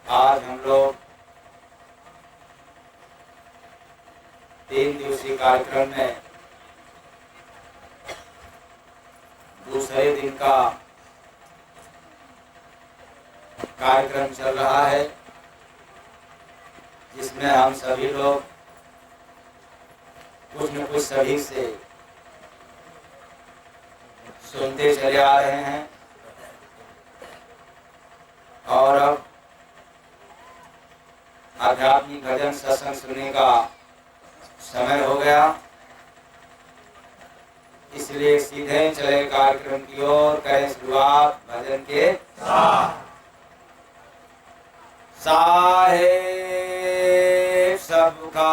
आज हम लोग 3 दिवसीय कार्यक्रम में दूसरे दिन का कार्यक्रम चल रहा है, जिसमें हम सभी लोग कुछ न कुछ सभी से सुनते चले आ रहे हैं। और अब आध्यात्मिक भजन सत्संग सुनने का समय हो गया, इसलिए सीधे चले कार्यक्रम की ओर। करें शुरुआत भजन के साहेब सबका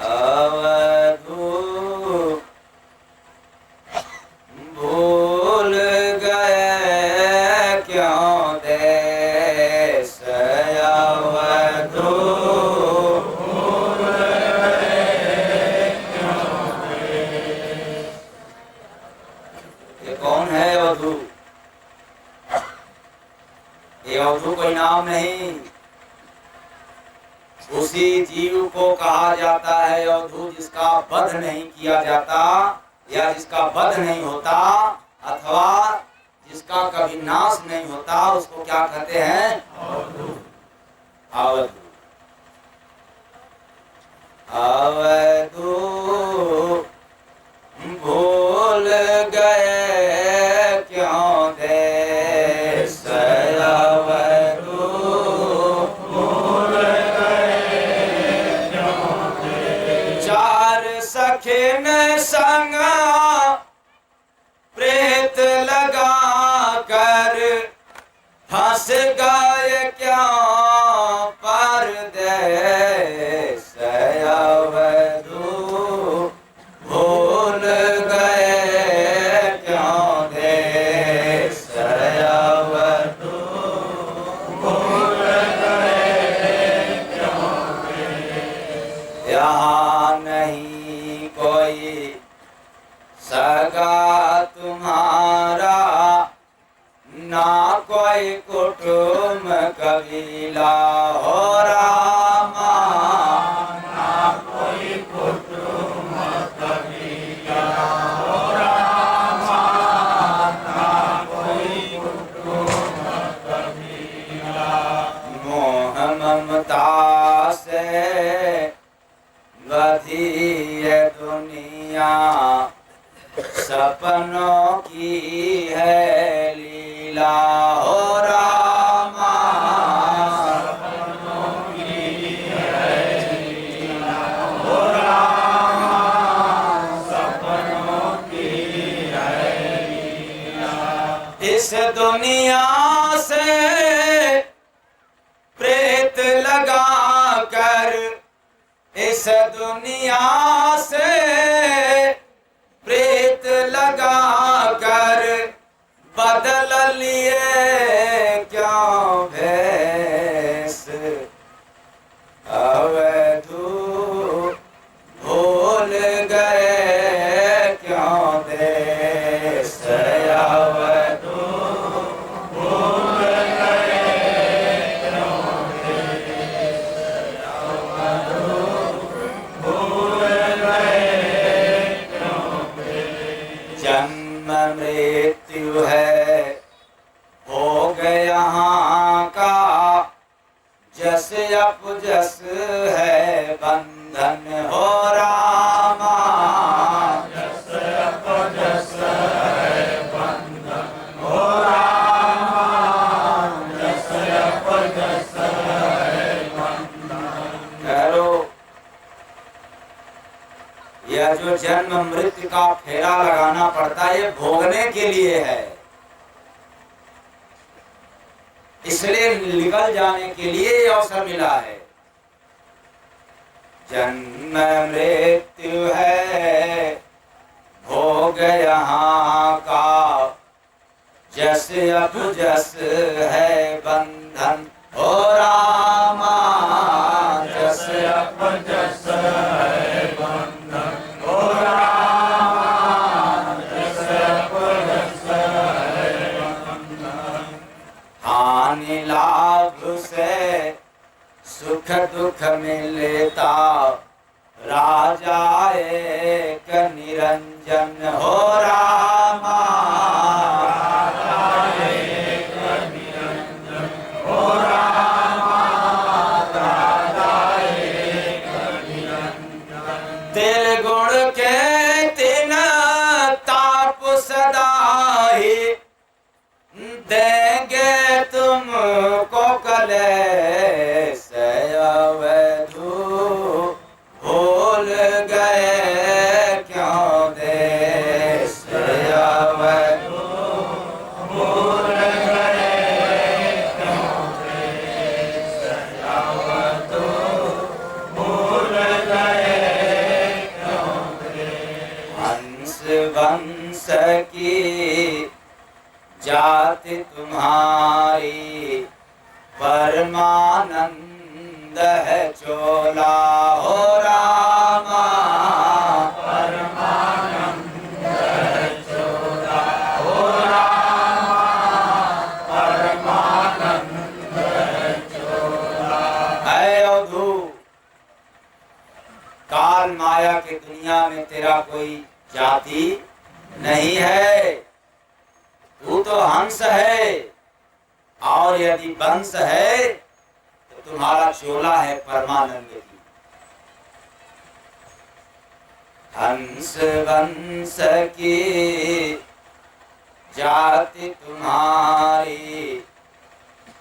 अवधू भूल गए क्यों देश अवधू भूल गए क्यों देश। ये कौन है अवधू? ये अवधू कोई नाम नहीं, उसी जीव को कहा जाता है अवधू जिसका वध नहीं किया जाता या जिसका वध नहीं होता अथवा जिसका कभी नाश नहीं होता, उसको क्या कहते हैं? अवधू। अवधू अवधू भूल गए क्यों देश अवधू भूल गए क्यों देश। चार सखिन संग प्रेत लगा कर फंस गए क्यों परदेस अवधू भूल गए क्यों देश अवधू भूल गए क्यों देश। यहाँ नहीं कोई सगा तुम्हारा, ना कोई कुटुंब कबीला हो रामा, ना कोई कुटुंब कबीला हो रामा, ना कोई कुटुंब कबीला। मोह ममता से बधी है दुनिया, सपनों की है लीला हो रामा, सपनों की है लीला हो रामा, सपनों की है लीला। इस दुनिया से प्रेत लगा कर, इस दुनिया से प्रेत लगा कर बदल लिए क्यों भेष अवधू भूल गए क्यों देश अवधू भूल गए क्यों देश अवधू भूल गए क्यों देश। जन्म मृत्यु है भोग यहाँ का, जस अपजस है बंधन हो रामा, जस अपजस है बंधन हो रामा, जस अपजस है बंधन। करो यह जो जन्म मृत्यु का फेरा लगाना पड़ता है, ये भोगने के लिए है, इसलिए निकल जाने के लिए ये अवसर मिला है। जन्म मृत्यु है भोग यहाँ का, जस अपजस है बंधन हो रामा, जस अपजस है बंधन हो रामा, जस अपजस है दुख मिलता राजा एक निरंजन हो रामा। राजा एक निरंजन हो रामा, राजा एक निरंजन। तेरे गुण के तीन ताप सदा ही देंगे तुमको कलेश अवधू। भूल गए क्यों देश अवधू, भूल गए क्यों देश अवधू, भूल गए क्यों देश। हंस वंश की जाति तुम्हारी परमानंद है चोला हो रामा। परमानंद है चोला हो रामा, परमानंद है चोला। है अवधू, काल माया की दुनिया में तेरा कोई जाति नहीं है। तू तो हंस है, और यदि वंश है तो तुम्हारा चोला है परमानंद की। हंस वंश की जाति तुम्हारी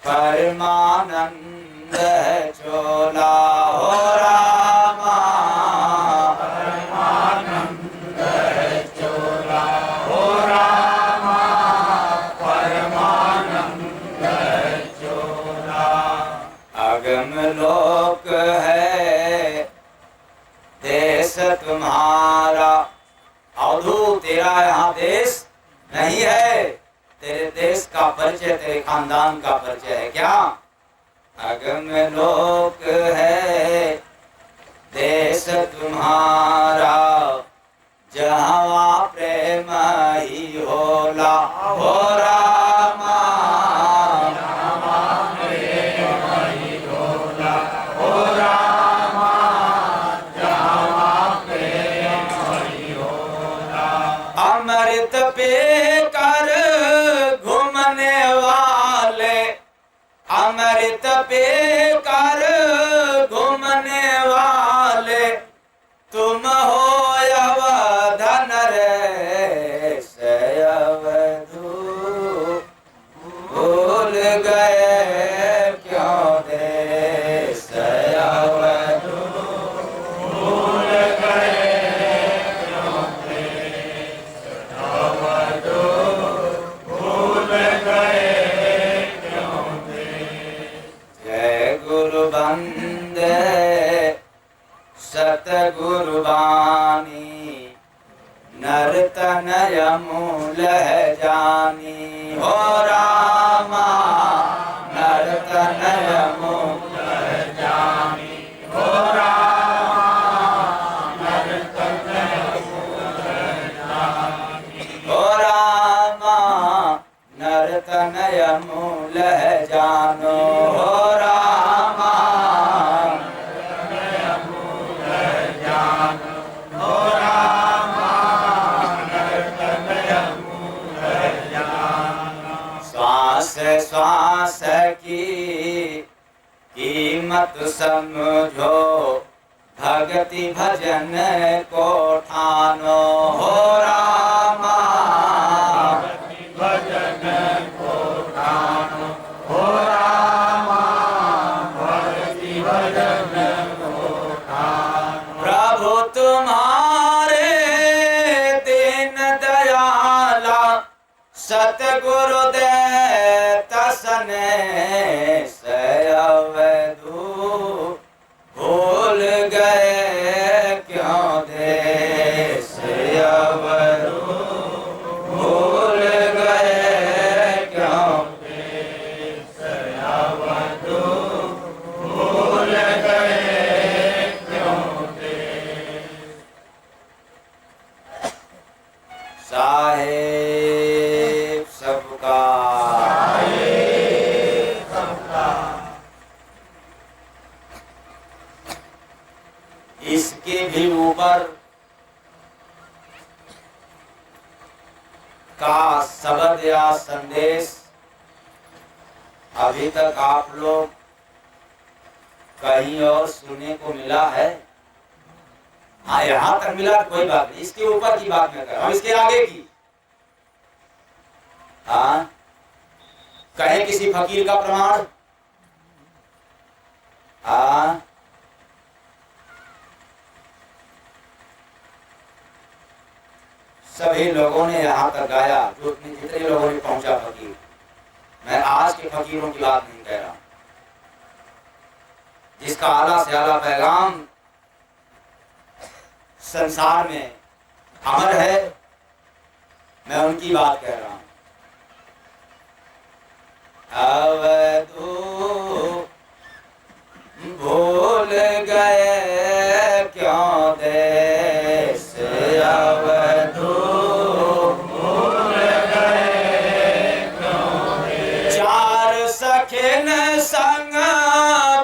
परमानंद है चोला हो रामा। परमानंद है चोला हो रामा, परमानंद है चोला। अगम लोक है देश तुम्हारा। अवधू, तेरा यहाँ देश नहीं है। तेरे देश का परिचय तेरे खानदान का परिचय है क्या? अगम लोक है देश तुम्हारा, जहाँ प्रेम ही होला हो रामा। जहाँ प्रेम ही होला हो रामा, जहाँ प्रेम ही होला। अमृत पे कर घूमने वाले, अमृत पे कर घूमने वाले, तुम हो अवधन रे से अवधू। भूल गए क्यों देश अवधू, भूल गए क्यों देश अवधू, भूल गए क्यों देश। जय गुरु बंदे सतगुरु बानी, नरतनय मूल है जानी हो रामा। नरतनय मूल है जानी हो रामा, नरतनय मूल है जानी हो रामा। नरतनय मूल है जानो हो रामा। श्वास श्वास की कीमत समझो, भक्ति भजन को ठानो हो रामा। भक्ति भजन को ठानो हो रामा, भक्ति भजन को ठानो। प्रभु तुम्हारे दीन दयाला, सतगुरु दे तसने से अवधू। भूल गए क्यों देश अवधू, भूल गए क्यों देश अवधू, भूल गए क्यों देश। साहेब सबका, का शब्द या संदेश अभी तक आप लोग कहीं और सुनने को मिला है? हाँ, यहाँ तक मिला तो कोई बात नहीं, इसके ऊपर की बात मैं कर रहा हूँ, इसके आगे की। हाँ, कहे किसी फकीर का प्रमाण? हाँ, सभी लोगों ने यहाँ तक गाया, जो जितने लोगों ने पहुंचा फकीर। मैं आज के फकीरों की बात नहीं कह रहा, जिसका आला से आला पैगाम संसार में अमर है, मैं उनकी बात कह रहा हूं। अवधू भूल गए क्यों देश, अवधू भूल गए क्यों देश। चार सखिन संग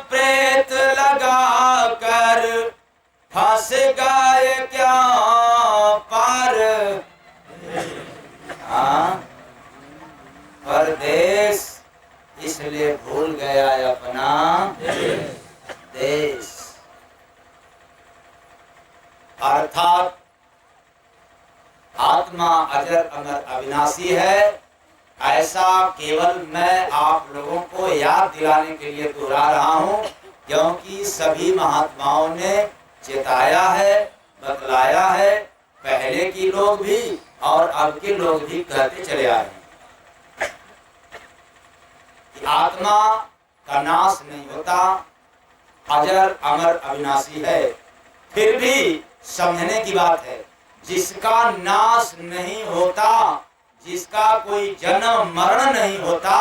प्रेत लगा कर फंस गए क्या पार। हाँ, परदेश इसलिए भूल गया अपना देश। अर्थात आत्मा अजर अमर अविनाशी है, ऐसा केवल मैं आप लोगों को याद दिलाने के लिए दोहरा रहा हूँ, क्योंकि सभी महात्माओं ने चेताया है, बतलाया है, पहले के लोग भी और अब के लोग भी कहते चले आए हैं कि आत्मा का नाश नहीं होता, अजर अमर अविनाशी है। फिर भी समझने की बात है, जिसका नाश नहीं होता, जिसका कोई जन्म मरण नहीं होता,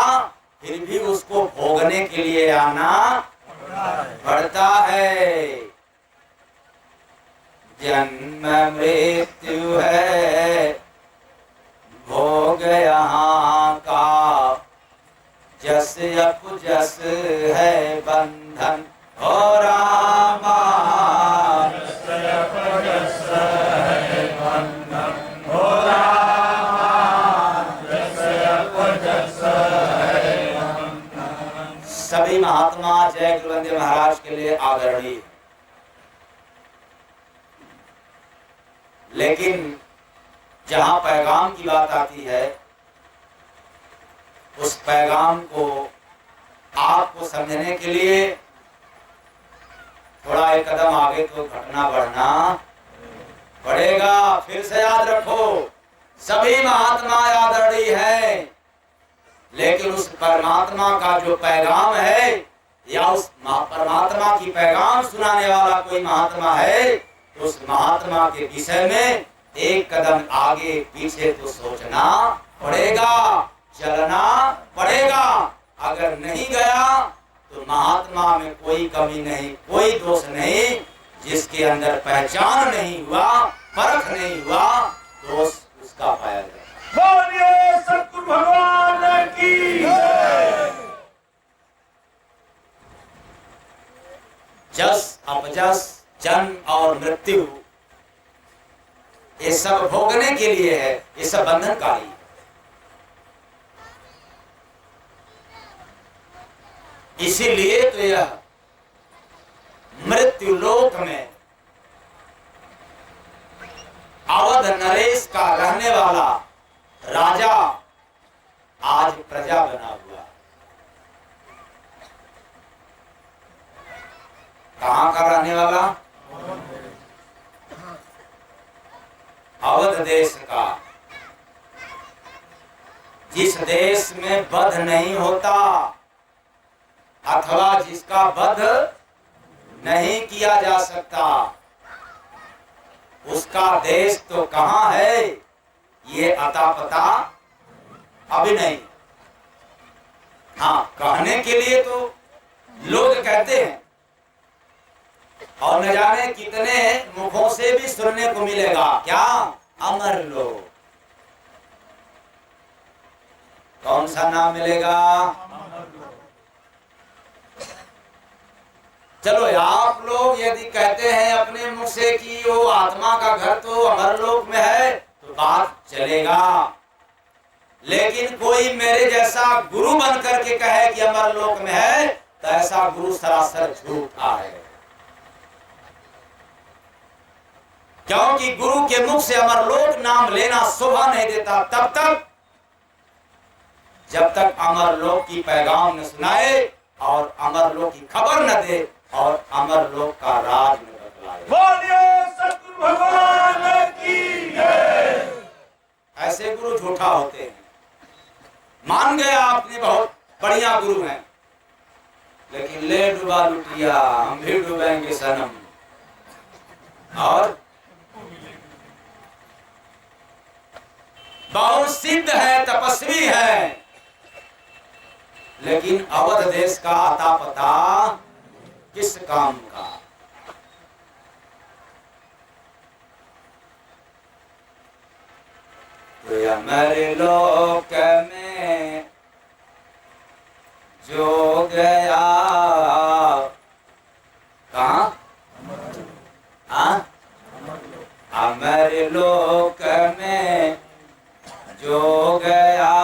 फिर भी उसको भोगने के लिए आना पड़ता है। जन्म मृत्यु है भोग यहाँ का, जस अपजस है बंधन हो रामा। जस अपजस है बंधन हो रामा, जस अपजस है बंधन। सभी महात्मा जय गुरुवंदे महाराज के लिए आदरणीय, लेकिन जहां पैगाम की बात आती है, उस पैगाम को आपको समझने के लिए थोड़ा एक कदम आगे तो घटना बढ़ना पड़ेगा। फिर से याद रखो, सभी महात्मा आदरणीय हैं, लेकिन उस परमात्मा का जो पैगाम है, या उस परमात्मा की पैगाम सुनाने वाला कोई महात्मा है, तो उस महात्मा के विषय में एक कदम आगे पीछे तो सोचना पड़ेगा, चलना पड़ेगा। अगर नहीं गया तो महात्मा में कोई कमी नहीं, कोई दोष नहीं। जिसके अंदर पहचान नहीं हुआ, परख नहीं हुआ, दोष उसका पाया जाता। बोलिए सतगुरु भगवान की जय। जस अपजस, जन्म और मृत्यु, ये सब भोगने के लिए है, ये सब बंधनकारी है। इसीलिए तो यह मृत्यु लोक में अवध नरेश का रहने वाला राजा आज प्रजा बना हुआ। कहां का रहने वाला? अवध देश का। जिस देश में वध नहीं होता, अथवा जिसका वध नहीं किया जा सकता, उसका देश तो कहां है, ये अता पता अभी नहीं। हाँ, कहने के लिए तो लोग कहते हैं, और न जाने कितने मुखों से भी सुनने को मिलेगा, क्या? अमर लोग। कौन सा नाम मिलेगा? चलो, आप लोग यदि कहते हैं अपने मुख से कि वो आत्मा का घर तो अमर लोक में है, तो बात चलेगा। लेकिन कोई मेरे जैसा गुरु बन करके कहे कि अमरलोक में है, तो ऐसा गुरु सरासर झूठा है। क्योंकि गुरु के मुख से अमरलोक नाम लेना शोभा नहीं देता तब तक जब तक अमरलोक की पैगाम न सुनाए और अमरलोक की खबर न दे और अमरलोक का राज न बतलाए। बोलिए सतगुरु भगवान की जय। ऐसे गुरु झूठा होते हैं। मान गया आपने बहुत बढ़िया गुरु हैं, लेकिन ले डूबा लुटिया हम भी डूबेंगे सनम। और बहुत सिद्ध है, तपस्वी है, लेकिन अवध देश का आता पता किस काम का। तो अमर लोक में जो गया कहाँ? अमर लोक में जो गया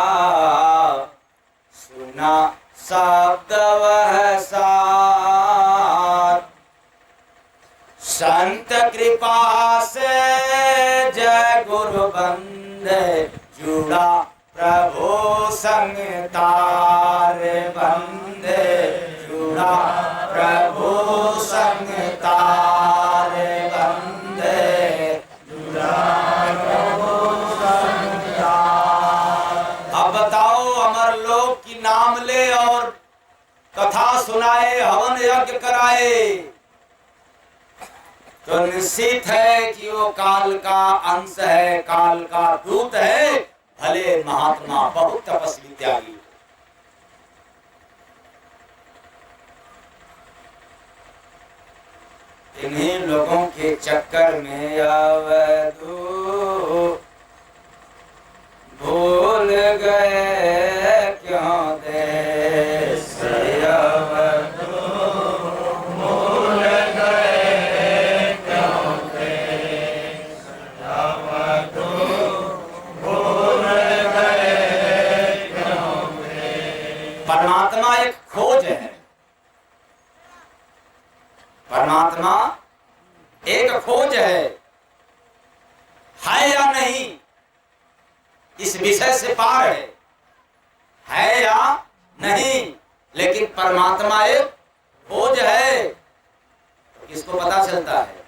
सुना शब्द वह सार, संत कृपा से जय गुरु बंदे जुड़ा प्रभु संग तार, बंदे जुड़ा प्रभु संग तार, बंदे जुड़ा प्रभु संग तार। अब बताओ अमरलोक की नाम ले और कथा सुनाए, हवन यज्ञ कराए, तो निश्चित है कि वो काल का अंश है, काल का दूत है, भले महात्मा बहुत तपस्वी त्यागी। इन्हीं लोगों के चक्कर में अवधू भूल गए क्यों देश अवधू भूल गए क्यों देश अवधू भूल गए क्यों देश। परमात्मा एक खोज है, परमात्मा एक खोज है या नहीं इस विषय से पार है या नहीं, लेकिन परमात्मा एक खोज है। तो किसको पता चलता है?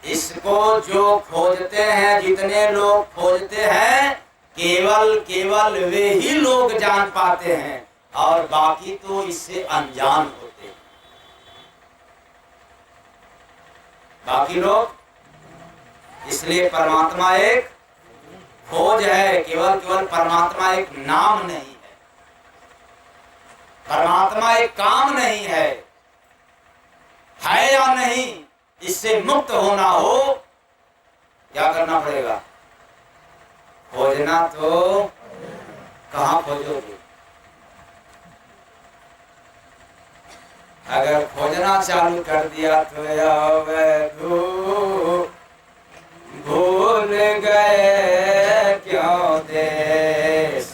इसको जो खोजते हैं, जितने लोग खोजते हैं, केवल वे ही लोग जान पाते हैं और बाकी तो इससे अनजान होते हैं। बाकी लोग, इसलिए परमात्मा एक खोज है, केवल परमात्मा एक नाम नहीं है, परमात्मा एक काम नहीं है या नहीं, इससे मुक्त होना हो क्या करना पड़ेगा? खोजना तो कहाँ खोजोगे? अगर खोजना चालू कर दिया तो अवधू भूल गए क्यों देश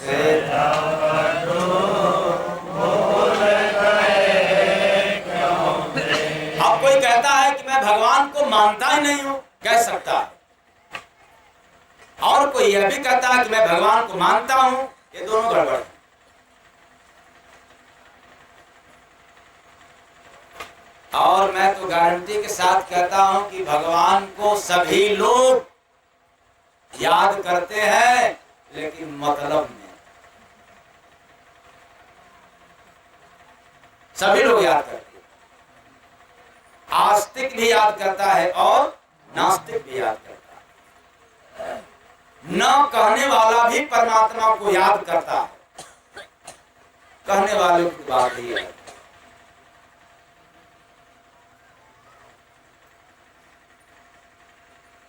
अवधू भूल गए क्यों देश। अब कोई कहता है कि मैं भगवान को मानता ही नहीं हूं, कह सकता है, और कोई यह भी कहता है कि मैं भगवान को मानता हूं, ये दोनों गड़बड़ है। और मैं तो गारंटी के साथ कहता हूं कि भगवान को सभी लोग याद करते हैं, लेकिन मतलब में। सभी लोग याद करते हैं, आस्तिक भी याद करता है और नास्तिक भी याद करता है। न कहने वाला भी परमात्मा को याद करता है, कहने वाले की बात ही है।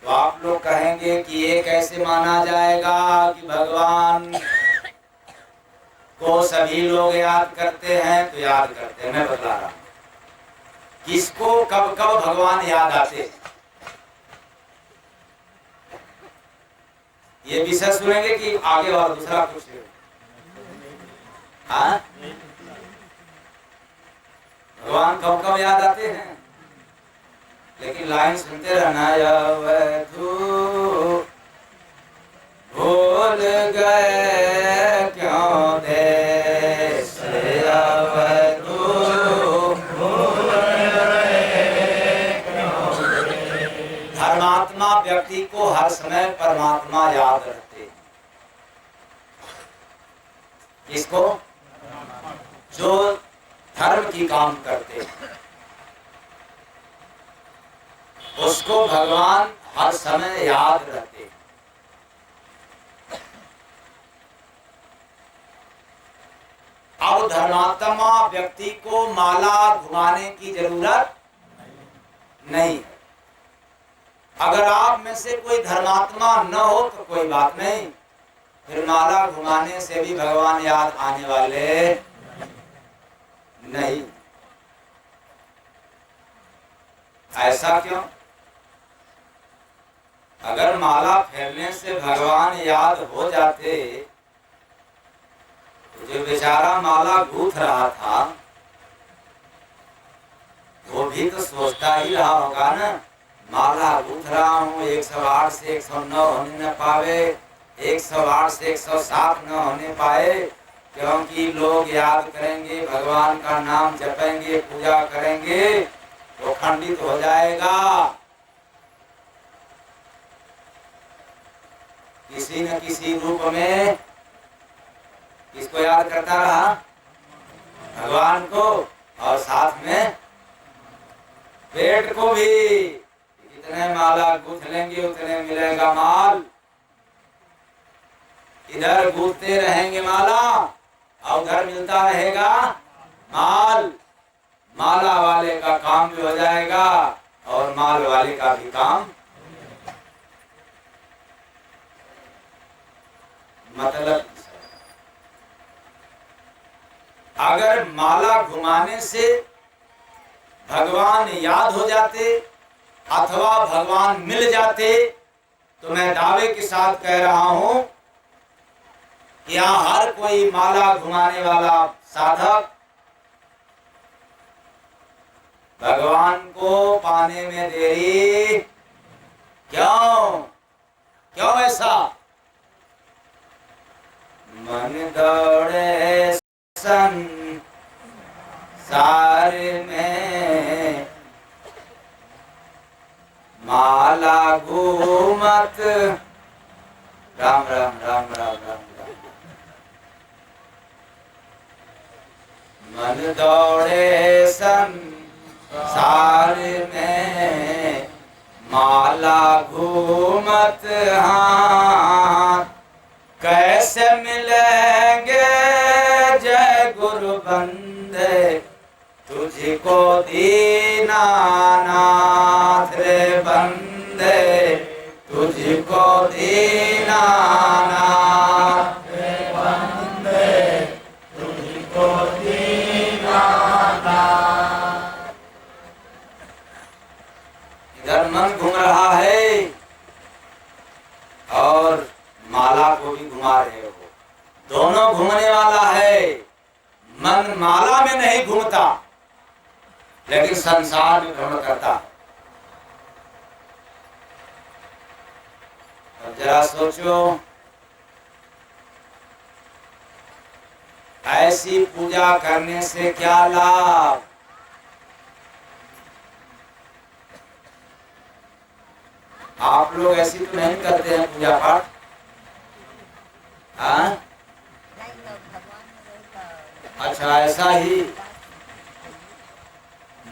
तो आप लोग कहेंगे कि ये कैसे माना जाएगा कि भगवान को सभी लोग याद करते हैं? तो याद करते हैं, मैं बता रहा हूं किसको कब कब भगवान याद आते हैं। ये विषय सुनेंगे कि आगे और दूसरा कुछ? हाँ, भगवान कब कब याद आते हैं, लेकिन लाइन सुनते रहना। अवधू भूल गए क्यों देश, अवधू भूल गए क्यों। धर्मात्मा व्यक्ति को हर समय परमात्मा याद रखते। किसको? जो धर्म की काम करते उसको भगवान हर समय याद रखते। अब धर्मात्मा व्यक्ति को माला घुमाने की जरूरत नहीं है। अगर आप में से कोई धर्मात्मा न हो तो कोई बात नहीं, फिर माला घुमाने से भी भगवान याद आने वाले नहीं। ऐसा क्यों? अगर माला फेरने से भगवान याद हो जाते तो जो बेचारा माला गूंथ रहा था वो भी तो सोचता ही रहा होगा ना, माला गूंथ रहा हूँ, 108 से 109 होने न पावे, 108 से 107 न होने पाए, क्योंकि लोग याद करेंगे, भगवान का नाम जपेंगे, पूजा करेंगे तो खंडित हो जाएगा। किसी न किसी रूप में किसको याद करता रहा? भगवान को, और साथ में पेट को भी। जितने माला गूंथ लेंगे उतने मिलेगा माल। इधर गूंथते रहेंगे माला और उधर मिलता रहेगा माल। माला वाले का काम भी हो जाएगा और माल वाले का भी काम। मतलब अगर माला घुमाने से भगवान याद हो जाते अथवा भगवान मिल जाते तो मैं दावे के साथ कह रहा हूं कि यहाँ हर कोई माला घुमाने वाला साधक भगवान को पाने में देरी क्यों? क्यों ऐसा? मन दौड़े संसार में, माला घूमत। राम राम राम राम राम राम। मन दौड़े संसार में, माला घूमत हाथ, कैसे मिलेंगे जय गुरु बंदे, तुझको दीनानाथ रे बंदे, तुझको दीनानाथ रे बंदे, तुझको दीनानाथ। इधर मन घूम रहा है और माला को भी घुमा रहे हो, दोनों घूमने वाला है। मन माला में नहीं घूमता लेकिन संसार में भ्रमण करता। अब जरा सोचो, ऐसी पूजा करने से क्या लाभ? आप लोग ऐसी तो नहीं करते हैं पूजा पाठ? हाँ, अच्छा, ऐसा ही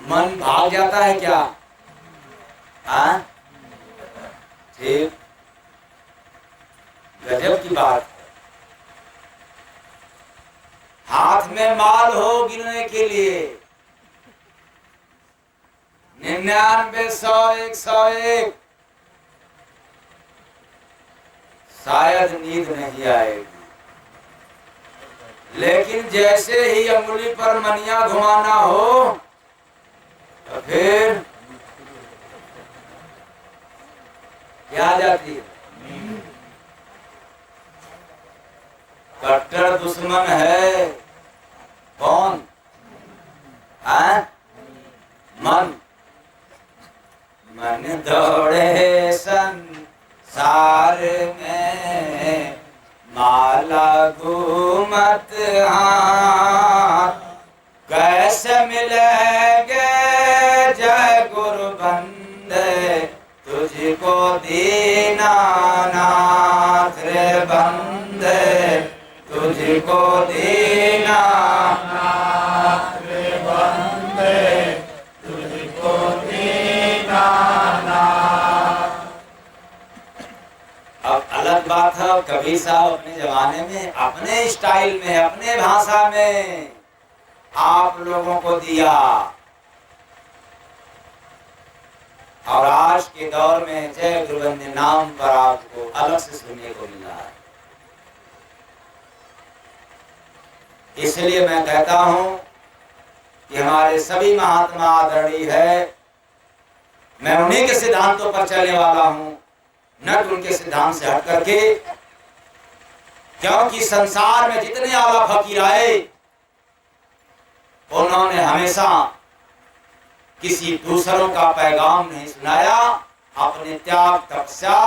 मन भाग जाता है क्या? हाँ, ठीक, गजब की बात है। हाथ में माल हो गिनने के लिए 99, 100, 101, शायद नींद नहीं आएगी। लेकिन जैसे ही अंगुली पर मनिया घुमाना हो तो फिर क्या आ जाती है? कट्टर दुश्मन है कौन है? मन। मन दौड़े संसार में, माला घूमत हाथ, कैसे मिलेंगे जय गुरु बंदे, तुझको दीनानाथ रे बंदे, तुझको दीनानाथ रे बंदे, तुझको दीनानाथ। अब अलग बात है, कबीर साहब अपने जमाने में अपने स्टाइल में अपने भाषा में आप लोगों को दिया, और आज के दौर में जय गुरुबंदे नाम पर आपको अलग से सुनने को मिला है। इसलिए मैं कहता हूं कि हमारे सभी महात्मा आदरणीय है, मैं उन्हीं के सिद्धांतों पर चलने वाला हूं, न कि उनके सिद्धांत से हट करके, क्योंकि संसार में जितने आला फकीर आए उन्होंने हमेशा किसी दूसरों का पैगाम नहीं सुनाया, अपने त्याग तपस्या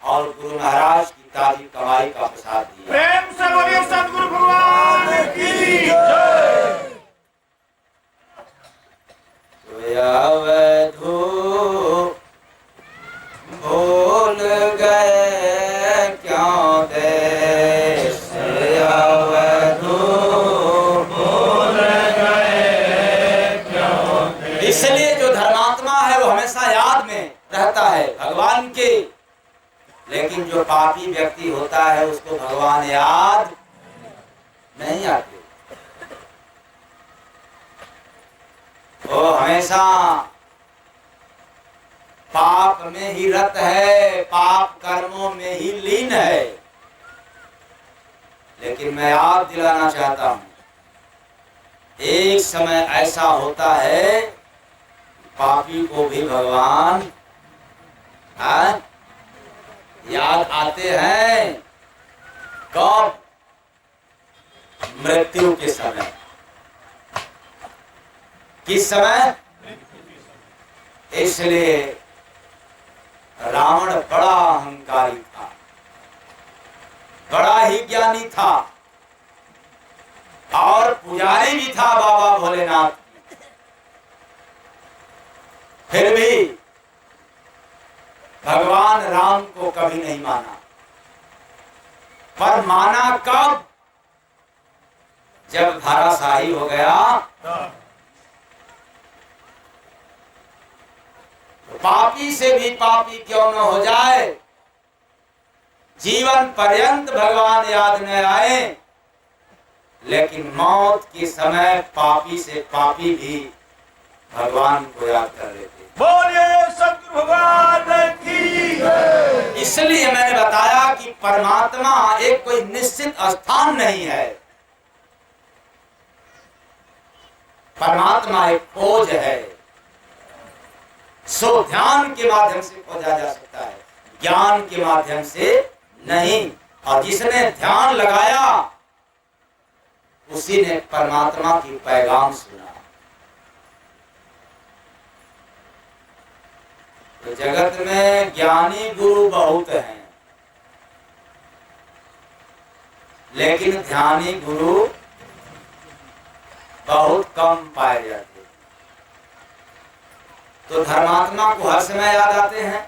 और गुरु महाराज की ताजी कमाई का प्रसाद दिया। प्रेम से बोलिए सद्गुरु भगवान की जय। अवधू भूल गए क्यों देश, अवधू भूल गए क्यों देश। इसलिए जो धर्मात्मा है वो हमेशा याद में रहता है भगवान के, लेकिन जो पापी व्यक्ति होता है उसको भगवान याद नहीं आते। वो हमेशा पाप में ही रत है, पाप कर्मों में ही लीन है। लेकिन मैं याद दिलाना चाहता हूं, एक समय ऐसा होता है पापी को भी भगवान याद आते हैं। कब? मृत्यु के समय। किस समय? इसलिए रावण बड़ा अहंकारी था, बड़ा ही ज्ञानी था और पुजारी भी था बाबा भोलेनाथ की। फिर भी भगवान राम को कभी नहीं माना। पर माना कब? जब धाराशाही हो गया। तो पापी से भी पापी क्यों न हो जाए, जीवन पर्यंत भगवान याद न आए, लेकिन मौत के समय पापी से पापी भी भगवान को याद कर लेते। बोलिए सद्गुरु भगवान की जय। इसलिए मैंने बताया कि परमात्मा एक कोई निश्चित स्थान नहीं है, परमात्मा एक खोज है। सो ध्यान के माध्यम से खोजा जा सकता है, ज्ञान के माध्यम से नहीं। और जिसने ध्यान लगाया उसी ने परमात्मा की पैगाम सुना। तो जगत में ज्ञानी गुरु बहुत हैं, लेकिन ध्यानी गुरु बहुत कम पाए जाते। तो धर्मात्मा को हर समय याद आते हैं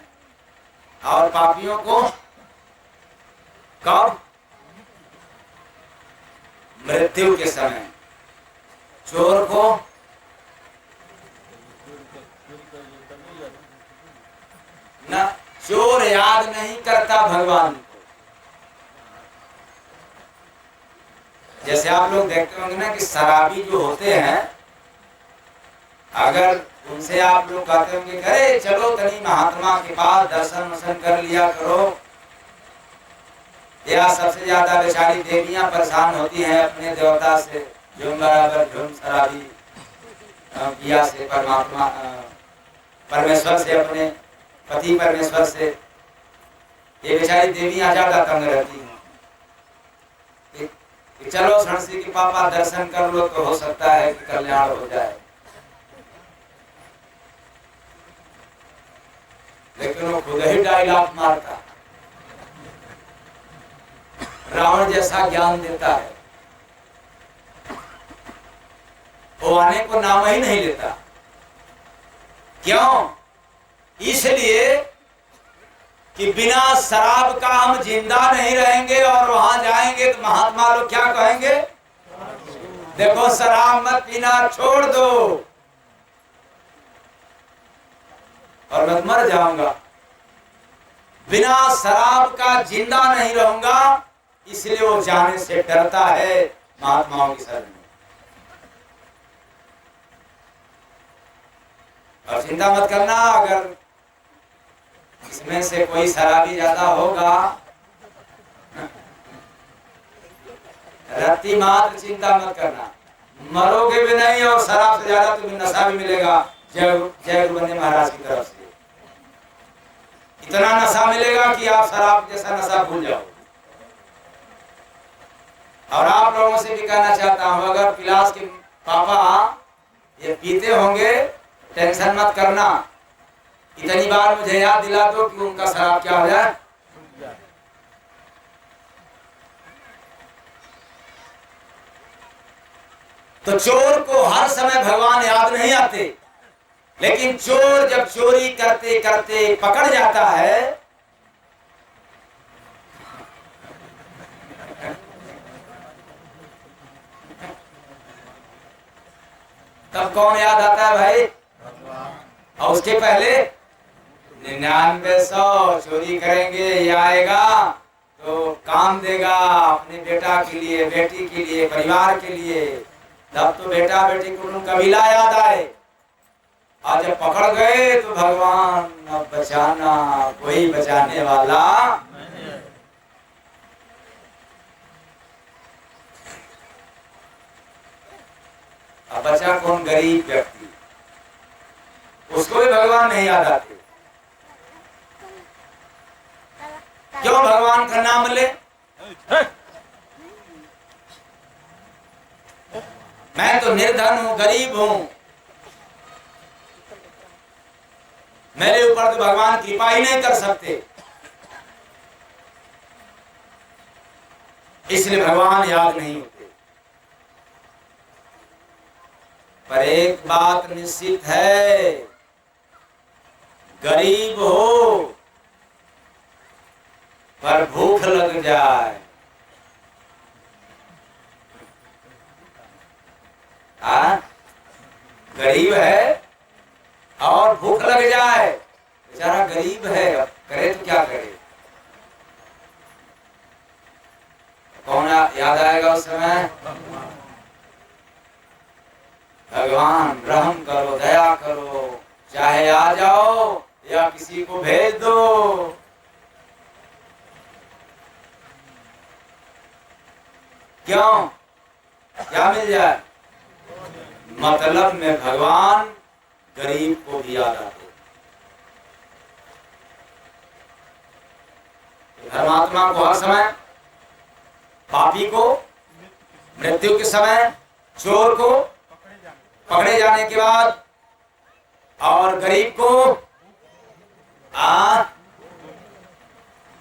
और पापियों को कब? मृत्यु के समय। चोर को न, चोर याद नहीं करता भगवान को। जैसे आप लोग देखते होंगे ना कि शराबी जो होते हैं, अगर उनसे आप लोग कहते होंगे अरे चलो तनी महात्मा के पास दर्शन वर्शन कर लिया करो, या सबसे ज्यादा बेचारी देवियां परेशान होती हैं अपने देवता से, झुम बराबर झुम शराबी किया से, परमात्मा परमेश्वर से, अपने पति परमेश्वर से, ये बेचारी देवियां ज्यादा तंग रहती हैं। कि चलो सड़सी की पापा दर्शन कर लो तो हो सकता है कि कल्याण हो जाए, लेकिन वो खुद ही डायलॉग मारता, रावण जैसा ज्ञान देता है, वो आने को नाम ही नहीं लेता। क्यों? इसलिए कि बिना शराब का हम जिंदा नहीं रहेंगे और वहां जाएंगे तो महात्मा लोग क्या कहेंगे, देखो शराब मत पीना, छोड़ दो, और मैं मर जाऊंगा। बिना शराब का जिंदा नहीं रहूंगा, इसलिए वो जाने से डरता है महात्माओं की शरण में। और चिंता मत करना, अगर इसमें से कोई शराबी ज्यादा होगा, रत्ती मात्र चिंता मत करना, मरोगे भी नहीं और शराब से ज्यादा तुम्हें नशा भी मिलेगा। जय जय गुरु बंदे महाराज की तरफ से इतना नशा मिलेगा कि आप शराब जैसा नशा भूल जाओ। और आप लोगों से भी कहना चाहता हूं, अगर पिलास के पापा ये पीते होंगे, टेंशन मत करना, इतनी बार मुझे याद दिला दो कि उनका शराब क्या हो जाए। तो चोर को हर समय भगवान याद नहीं आते, लेकिन चोर जब चोरी करते करते पकड़ जाता है, तब कौन याद आता है भाई? और उसके पहले 9900 चोरी करेंगे, ये आएगा तो काम देगा अपने बेटा के लिए, बेटी के लिए, परिवार के लिए, तब तो बेटा बेटी को कबीला याद आए। आज जब पकड़ गए तो भगवान अब बचाना, कोई बचाने वाला। अब बचा कौन? गरीब व्यक्ति, उसको भी भगवान नहीं याद आते। क्यों भगवान का नाम ले? मैं तो निर्धन हूं, गरीब हूं, मेरे ऊपर तो भगवान कृपा ही नहीं कर सकते, इसलिए भगवान याद नहीं होते। पर एक बात निश्चित है, गरीब हो पर भूख लग जाए, गरीब है और भूख लग जाए, बेचारा गरीब है, अब करे तो क्या करे? कौन याद आएगा उस समय? भगवान रहम करो, दया करो, चाहे आ जाओ या किसी को भेज दो। क्यों? क्या मिल जाए? मतलब में भगवान गरीब को भी याद आते। धर्मात्मा को हर समय, पापी को मृत्यु के समय, चोर को पकड़े जाने के बाद, और गरीब को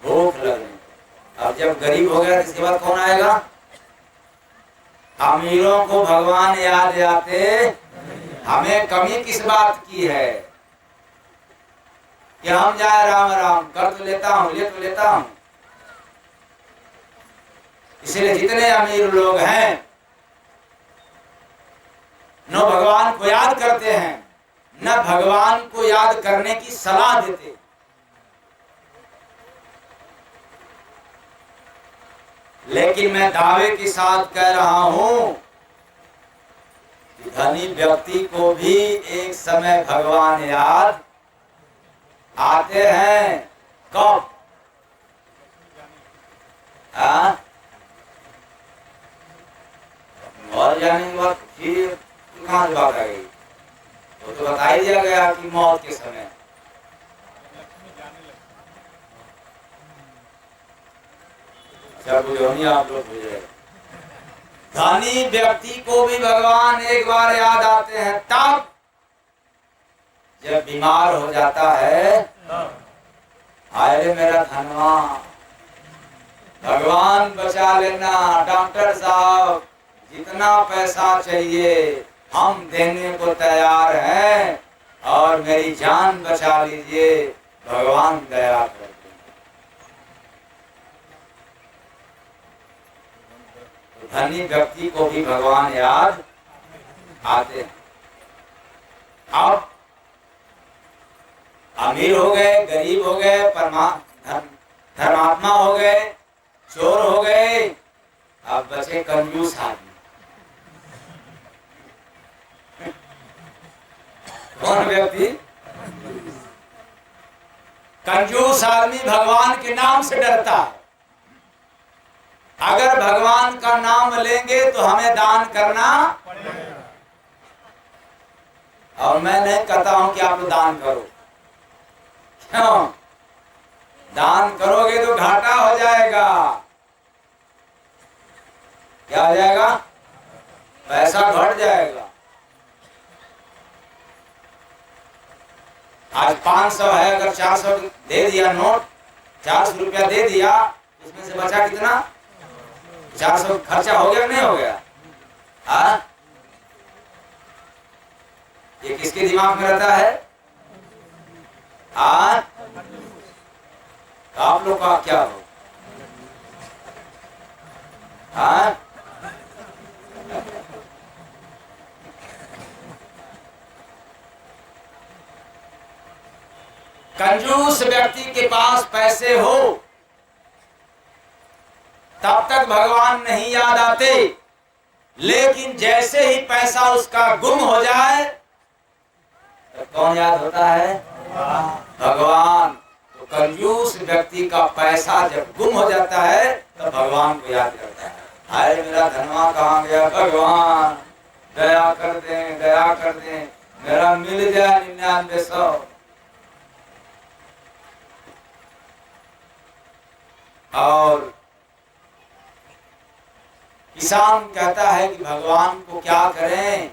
भूख लगने। अब जब गरीब हो गया इसके बाद कौन आएगा? अमीरों को भगवान याद आते। हमें कमी किस बात की है कि हम जाए राम राम, कर तो लेता हूं, ले तो लेता हूं। इसलिए जितने अमीर लोग हैं न भगवान को याद करते हैं, न भगवान को याद करने की सलाह देते। लेकिन मैं दावे के साथ कह रहा हूं कि धनी व्यक्ति को भी एक समय भगवान याद आते हैं। कब? और जाने के बाद फिर कहां बात आ गई? वो तो बता ही दिया गया कि मौत के समय। क्या बुझो नहीं आप लोग बुझे? धनी व्यक्ति को भी भगवान एक बार याद आते हैं तब जब बीमार हो जाता है। अरे मेरा धनवा, भगवान बचा लेना, डॉक्टर साहब जितना पैसा चाहिए हम देने को तैयार हैं और मेरी जान बचा लीजिए, भगवान दया करते हैं। धनी व्यक्ति को भी भगवान याद आते हैं। अब अमीर हो गए, गरीब हो गए, धर्मात्मा हो गए, चोर हो गए, अब बचे कंजूस आदमी। कौन व्यक्ति? कंजूस आदमी भगवान के नाम से डरता है। अगर भगवान का नाम लेंगे तो हमें दान करना पड़ेगा। और मैं नहीं कहता हूं कि आप दान करो, क्यों? दान करोगे तो घाटा हो जाएगा। क्या हो जाएगा? पैसा घट जाएगा। आज 500 है, अगर 400 दे दिया नोट, 400 रुपया दे दिया, उसमें से बचा कितना? 400 खर्चा हो गया नहीं हो गया? हाँ, ये किसके दिमाग में रहता है? हाँ, आप लोग का क्या हो? हाँ, कंजूस व्यक्ति के पास पैसे हो तब तक भगवान नहीं याद आते, लेकिन जैसे ही पैसा उसका गुम हो जाए तो कौन याद होता है? भगवान। तो कंजूस व्यक्ति का पैसा जब गुम हो जाता है तो भगवान को याद करता है। अरे मेरा धनवा कहाँ गया? भगवान दया कर दें, दया कर दें, मेरा मिल जाए 9900। और किसान कहता है कि भगवान को क्या करें,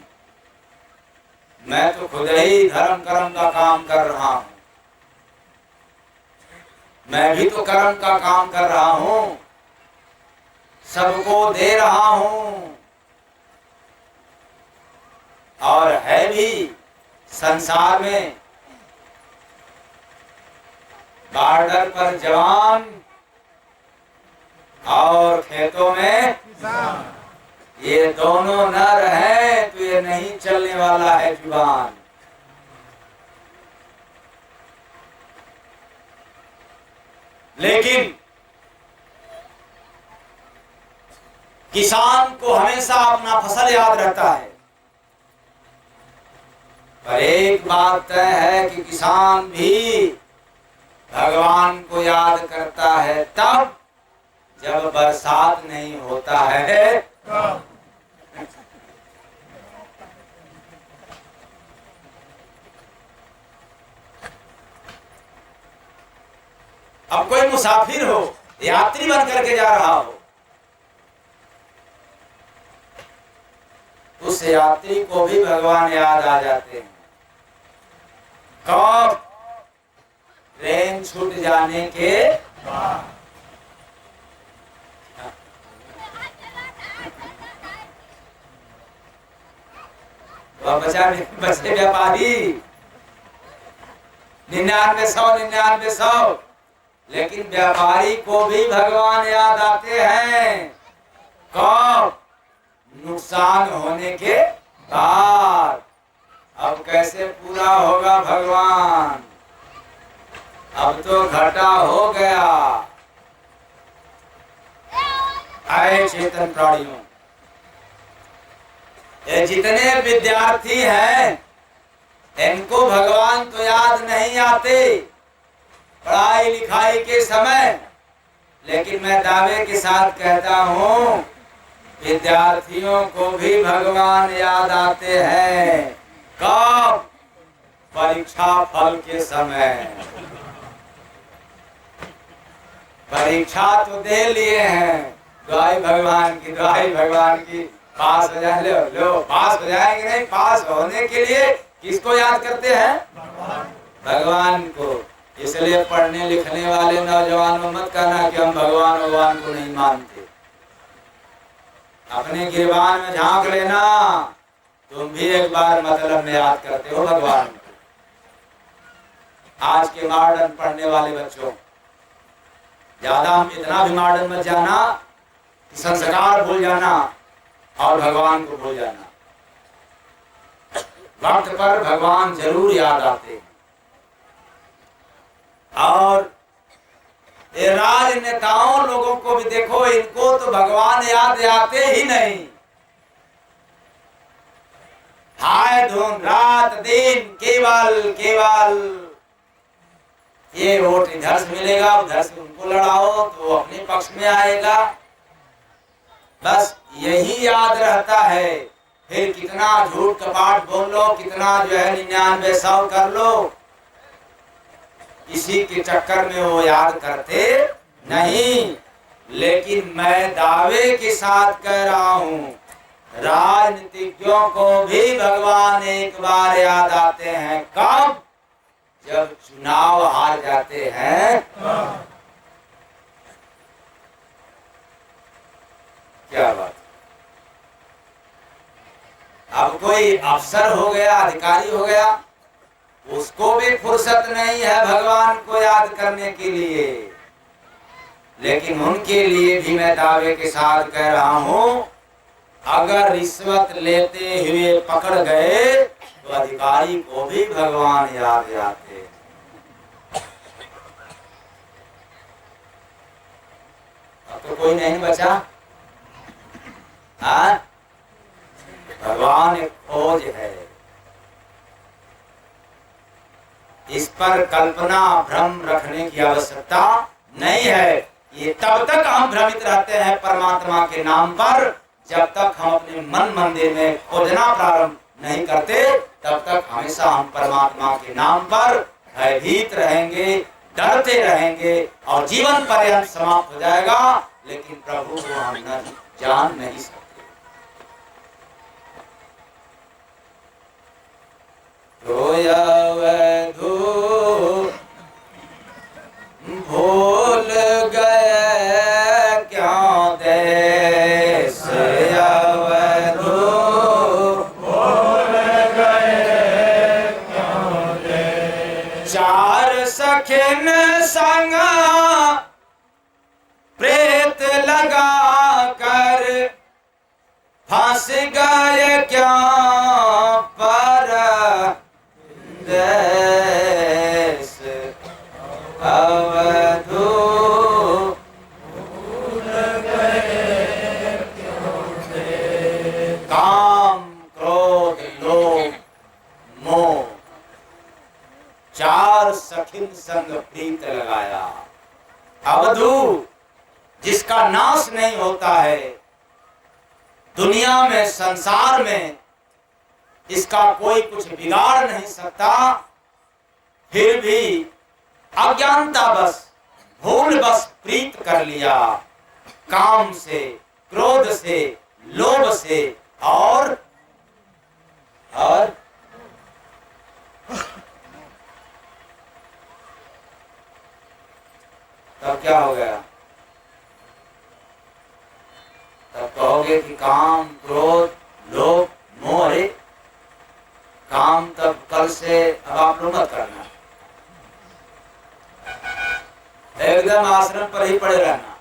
मैं तो खुद ही धर्म कर्म का काम कर रहा हूं, मैं भी तो कर्म का काम कर रहा हूं, सबको दे रहा हूं, और है भी संसार में बॉर्डर पर जवान और खेतों में ये दोनों न रहे तो ये नहीं चलने वाला है जुबान। लेकिन किसान को हमेशा अपना फसल याद रहता है। पर एक बात तय है कि किसान भी भगवान को याद करता है तब जब बरसात नहीं होता है। अब कोई मुसाफिर हो, यात्री बन करके जा रहा हो, उस यात्री को भी भगवान याद आ जाते हैं। कब? ट्रेन छूट जाने के बाद। बचे व्यापारी 9900, लेकिन व्यापारी को भी भगवान याद आते हैं। कब? नुकसान होने के बाद। अब कैसे पूरा होगा भगवान? अब तो घाटा हो गया। आए चेतन प्राणियों, ये जितने विद्यार्थी हैं इनको भगवान तो याद नहीं आते पढ़ाई लिखाई के समय, लेकिन मैं दावे के साथ कहता हूँ विद्यार्थियों को भी भगवान याद आते हैं। कब? परीक्षा फल के समय। परीक्षा तो दे लिए हैं, दुआई भगवान की पास हो जाए। लो पास हो जाएंगे नहीं, पास होने के लिए किसको याद करते हैं? भगवान को। इसलिए पढ़ने लिखने वाले नौजवानों मत कहना कि हम भगवान को नहीं मानते। अपने गिरबान में झांक लेना, तुम भी एक बार मतलब में याद करते हो भगवान को। आज के मॉडर्न पढ़ने वाले बच्चों, ज्यादा हम इतना भी मॉडर्न मत जाना कि संस्कार भूल जाना और भगवान को भूल जाना। वक्त पर भगवान जरूर याद आते हैं। और ये राजनेताओं लोगों को भी देखो, इनको तो भगवान याद आते ही नहीं। हाय धुन रात दिन केवल ये वोट इधर से मिलेगा, उधर से उनको लड़ाओ तो वो अपने पक्ष में आएगा, बस यही याद रहता है। फिर कितना झूठ कपाट बोल लो, कितना जो है 99 कर लो, इसी के चक्कर में वो याद करते नहीं। लेकिन मैं दावे के साथ कह रहा हूं, राजनीतिज्ञों को भी भगवान एक बार याद आते हैं। कब? जब चुनाव हार जाते हैं। क्या बात। अब कोई अफसर हो गया, अधिकारी हो गया, उसको भी फुर्सत नहीं है भगवान को याद करने के लिए। लेकिन उनके लिए भी मैं दावे के साथ कह रहा हूं, अगर रिश्वत लेते हुए पकड़ गए तो अधिकारी को भी भगवान याद आते। अब तो कोई नहीं बचा। हाँ, भगवान एक खोज है। इस पर कल्पना भ्रम रखने की आवश्यकता नहीं है। ये तब तक हम भ्रमित रहते हैं परमात्मा के नाम पर, जब तक हम अपने मन मंदिर में खोजना प्रारंभ नहीं करते, तब तक हमेशा हम परमात्मा के नाम पर भयभीत रहेंगे, डरते रहेंगे और जीवन पर्यंत समाप्त हो जाएगा। लेकिन प्रभु को हम जान नहीं सकते। भूल गए क्यों देश अवधू, भूल गए क्यों देश। चार सखिन संग प्रेत लगा कर फंस गए क्यों पर देश अवधू, भूल गए क्यों देश। काम क्रोध लोभ मोह चार सखिन संग प्रीत लगाया। अवधू जिसका नाश नहीं होता है, दुनिया में संसार में इसका कोई कुछ बिगाड़ नहीं सकता, फिर भी अज्ञानता बस भूल बस प्रीत कर लिया। काम से, क्रोध से, लोभ से और तब क्या हो गया? तब कहोगे कि काम क्रोध लोभ मोह है। काम तब कल से अब आप लोग मत करना, एकदम आश्रम पर ही पड़े रहना,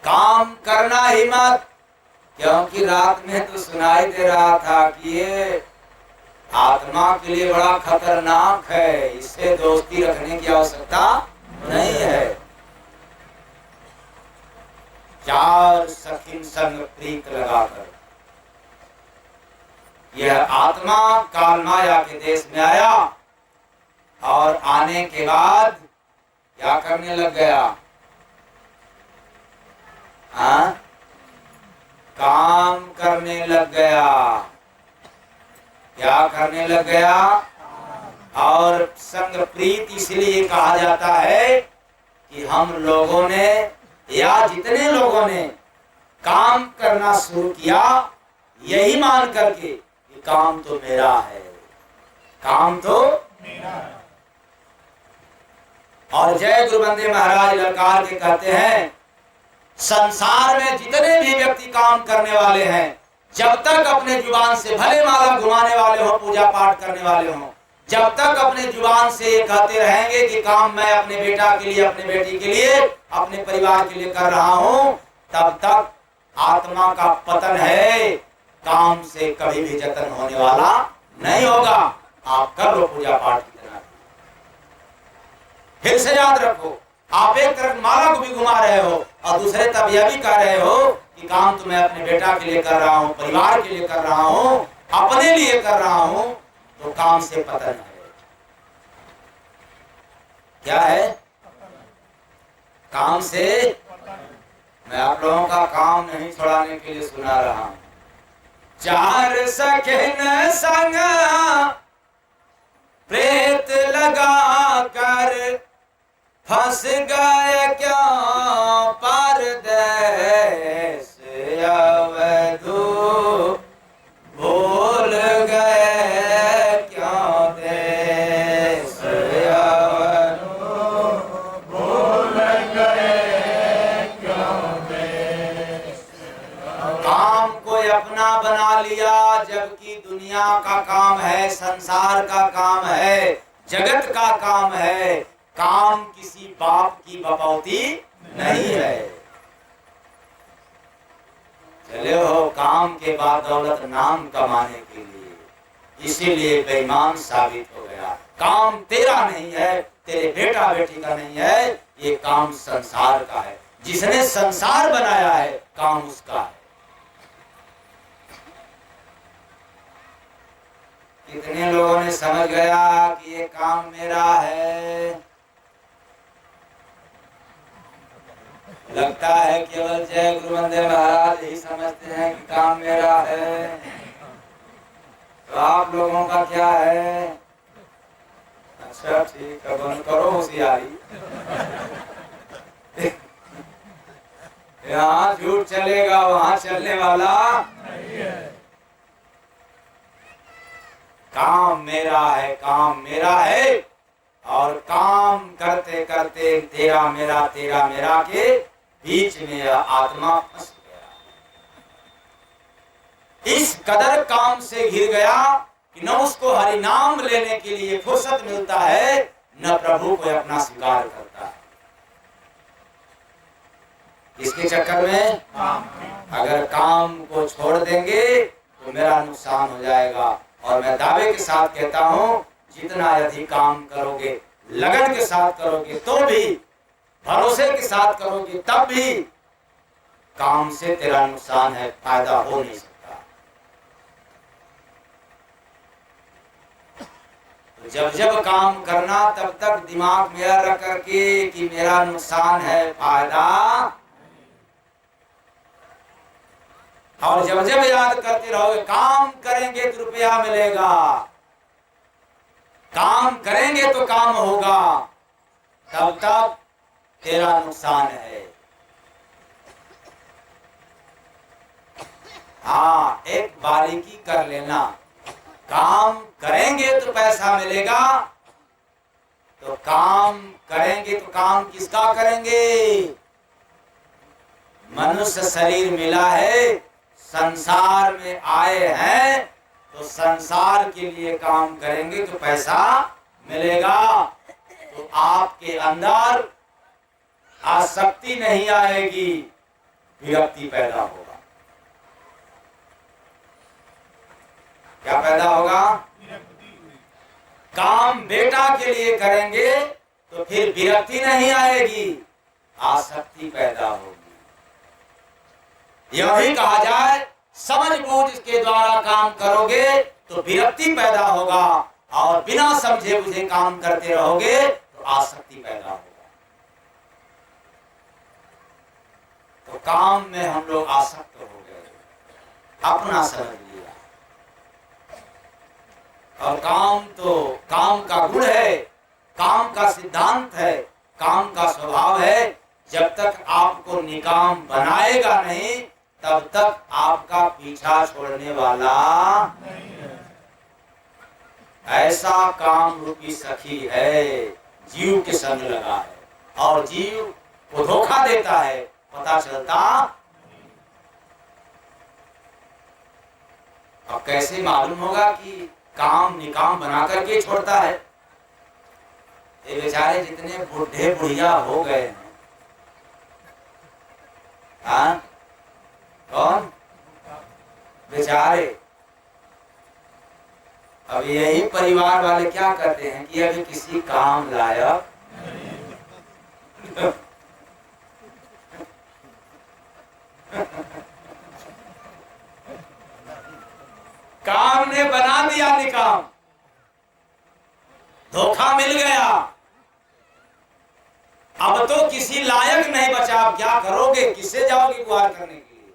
काम करना ही मत। क्योंकि रात में तो सुनाई दे रहा था कि ये आत्मा के लिए बड़ा खतरनाक है, इससे दोस्ती रखने की आवश्यकता नहीं है। चार सखिन संग प्रीत लगाकर यह आत्मा काल माया के देश में आया और आने के बाद क्या करने लग गया? हाँ, काम करने लग गया। क्या करने लग गया? और संग प्रीत इसलिए कहा जाता है कि हम लोगों ने या जितने लोगों ने काम करना शुरू किया यही मान करके कि काम तो मेरा है, काम तो मेरा है। और जय गुरु बंदे महाराज ललकार के कहते हैं, संसार में जितने भी व्यक्ति काम करने वाले हैं, जब तक अपने जुबान से भले माला घुमाने वाले हो, पूजा पाठ करने वाले हो, जब तक अपने जुबान से ये कहते रहेंगे कि काम मैं अपने बेटा के लिए, अपने बेटी के लिए, अपने परिवार के लिए कर रहा हूं, तब तक आत्मा का पतन है। काम से कभी भी जतन होने वाला नहीं होगा। आप कर लो पूजा पाठ की तरह। फिर से याद रखो, आप एक तरफ माला को भी घुमा रहे हो और दूसरे तब यह भी कह रहे हो कि काम तो मैं अपने बेटा के लिए कर रहा हूँ, परिवार के लिए कर रहा हूँ, अपने लिए कर रहा हूँ, तो काम से पतन है। क्या है? काम से। मैं आप लोगों का काम नहीं छुड़ाने के लिए सुना रहा हूं। चार सखिन संग प्रेत लगा कर फंस गए क्या परदेस अवधू, भूल गए क्यों देश अवधू, भूल गए क्यों देश। काम को अपना बना लिया, जबकि दुनिया का काम है, संसार का काम है, जगत का काम है। काम किसी बाप की बपौती नहीं है। चले हो काम के बाद दौलत नाम कमाने के लिए, इसीलिए बेईमान साबित हो गया। काम तेरा नहीं है, तेरे बेटा बेटी का नहीं है, ये काम संसार का है। जिसने संसार बनाया है, काम उसका है। कितने लोगों ने समझ गया कि ये काम मेरा है। लगता है केवल जय गुरु बंदे महाराज ही समझते हैं कि काम मेरा है। तो आप लोगों का क्या है? अच्छा ठीक है, बंद करो होशियारी। यहाँ झूठ चलेगा, वहां चलने वाला नहीं है। काम मेरा है, काम मेरा है। और काम करते करते तेरा मेरा के बीच में आत्मा फंस गया। इस कदर काम से घिर गया कि न उसको हरि नाम लेने के लिए फुर्सत मिलता है, न प्रभु को अपना स्वीकार करता है। इसके चक्कर में अगर काम को छोड़ देंगे तो मेरा नुकसान हो जाएगा। और मैं दावे के साथ कहता हूं, जितना अधिक काम करोगे, लगन के साथ करोगे तो भी, भरोसे के साथ करोगे तब भी, काम से तेरा नुकसान है, फायदा हो नहीं सकता। तो जब जब काम करना, तब तक दिमाग में रख करके कि मेरा नुकसान है, फायदा। और जब जब याद करते रहोगे, काम करेंगे तो रुपया मिलेगा, काम करेंगे तो काम होगा, तब तक तेरा नुकसान है। हाँ, एक बारीकी कर लेना, काम करेंगे तो पैसा मिलेगा, तो काम करेंगे तो काम किसका करेंगे? मनुष्य शरीर मिला है, संसार में आए हैं, तो संसार के लिए काम करेंगे तो पैसा मिलेगा। तो आपके अंदर आसक्ति नहीं आएगी, विरक्ति पैदा होगा। क्या पैदा होगा? काम बेटा के लिए करेंगे तो फिर विरक्ति नहीं आएगी, आसक्ति पैदा होगी। यह भी कहा जाए, समझ बूझ के द्वारा काम करोगे तो विरक्ति पैदा होगा, और बिना समझे बुझे काम करते रहोगे तो आसक्ति पैदा होगा। तो काम में हम लोग आसक्त हो गए, अपना समझ लिया। और काम तो काम का गुण है, काम का सिद्धांत है, काम का स्वभाव है। जब तक आपको निकाम बनाएगा नहीं, तब तक आपका पीछा छोड़ने वाला ऐसा काम रूपी सखी है, जीव के संग लगा है और जीव को धोखा देता है, पता चलता। अब कैसे मालूम होगा कि काम निकाम बना करके छोड़ता है? ये बेचारे जितने बुढ़े बुढ़िया हो गए हैं, हाँ, कौन बेचारे, अब यही परिवार वाले क्या करते हैं कि अभी किसी काम लायक काम ने बना दिया निकाम, धोखा मिल गया, अब तो किसी लायक नहीं बचा। अब क्या करोगे, किससे जाओगे गुहार करने के लिए?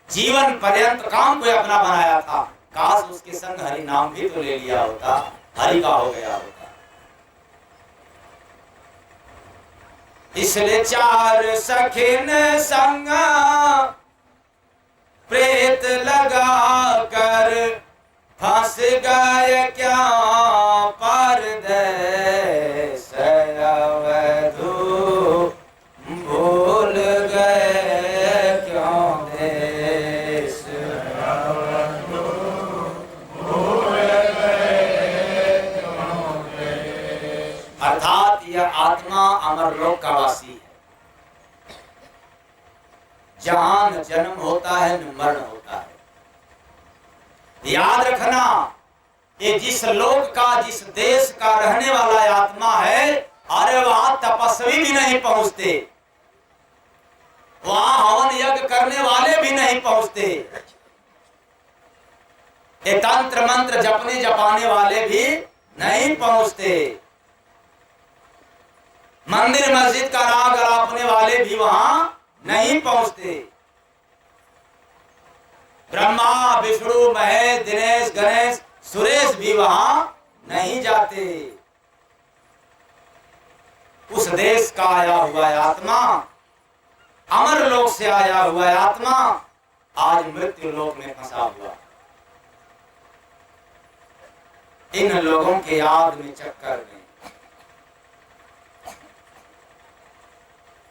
जीवन पर्यंत काम को अपना बनाया था, काश उसके संग हरि नाम भी तो ले लिया होता, हरि का हो गया होता। इसलिए चार सखिन संग प्रेत लगा कर फंस गए क्या परदेस अवधू, भूल गए क्यों देश अवधू, भूल गए क्यों देश। अर्थात यह आत्मा अमर लोक का वासी है, जहां न जन्म होता है न मरण होता है। याद रखना, ये जिस लोक का, जिस देश का रहने वाला आत्मा है, अरे वहां तपस्वी भी नहीं पहुंचते, वहां हवन यज्ञ करने वाले भी नहीं पहुंचते, ये तंत्र मंत्र जपने जपाने वाले भी नहीं पहुंचते, मंदिर मस्जिद का राग अलापने वाले भी वहां नहीं पहुंचते, ब्रह्मा विष्णु महेश दिनेश गणेश सुरेश भी वहां नहीं जाते। उस देश का आया हुआ आत्मा, अमर लोक से आया हुआ आत्मा आज मृत्यु लोक में फंसा हुआ। इन लोगों के याद में चक्कर में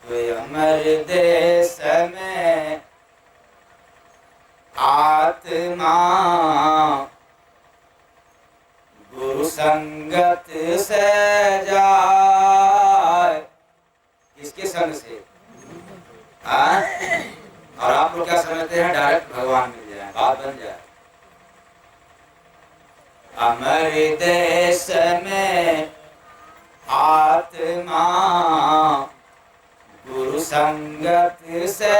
वे अमर देश में आत्मा गुरु संगत से जाए। किसके संग से? और आप लोग क्या समझते हैं, डायरेक्ट भगवान मिल जाए, बात बन जाए। अमर देश में आत्मा गुरु संगत से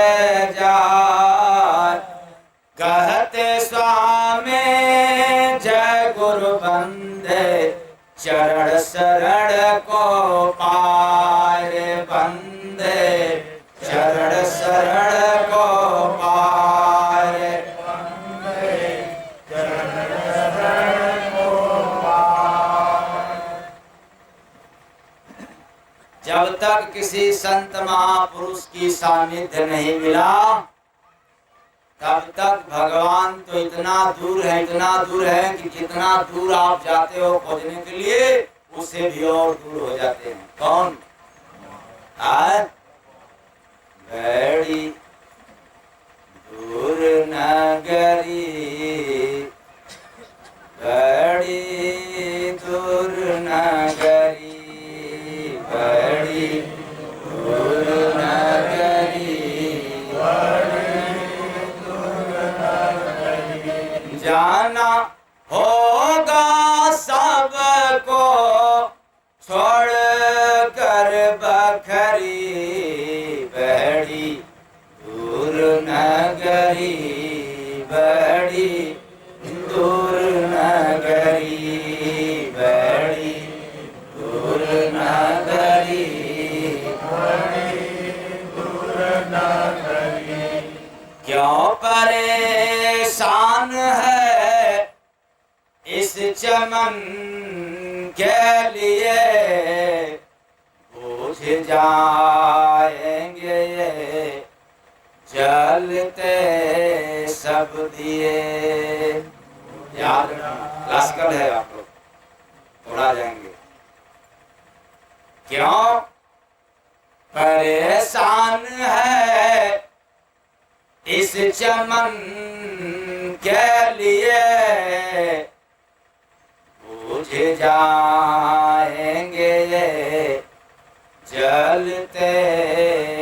जाए, कहते स्वामी जय गुरु बंदे, चरण शरण को पाए बंदे, चरण शरण को पाए बंदे, चरण शरण को पाए। जब तक किसी संत महापुरुष की सानिध्य नहीं मिला, तब तक भगवान तो इतना दूर है कि जितना दूर आप जाते हो खोजने के लिए, उससे भी और दूर हो जाते हैं। कौन? बड़ी दूर नगरी, बड़ी दूर नगरी, बड़ी दूर नगरी, जाना होगा सबको छोड़ कर बखरी, बड़ी दूर नगरी, बड़ी दूर नगरी, बड़ी दूर नगरी, बड़ी दूर नगरी। क्यों परेशान है इस चमन के लिए, बुझ जाएंगे ये सब दिए। याद क्लासिकल है, आप लोग थोड़ा जाएंगे। क्यों परेशान है इस चमन के लिए, बुझ जाएंगे ये जलते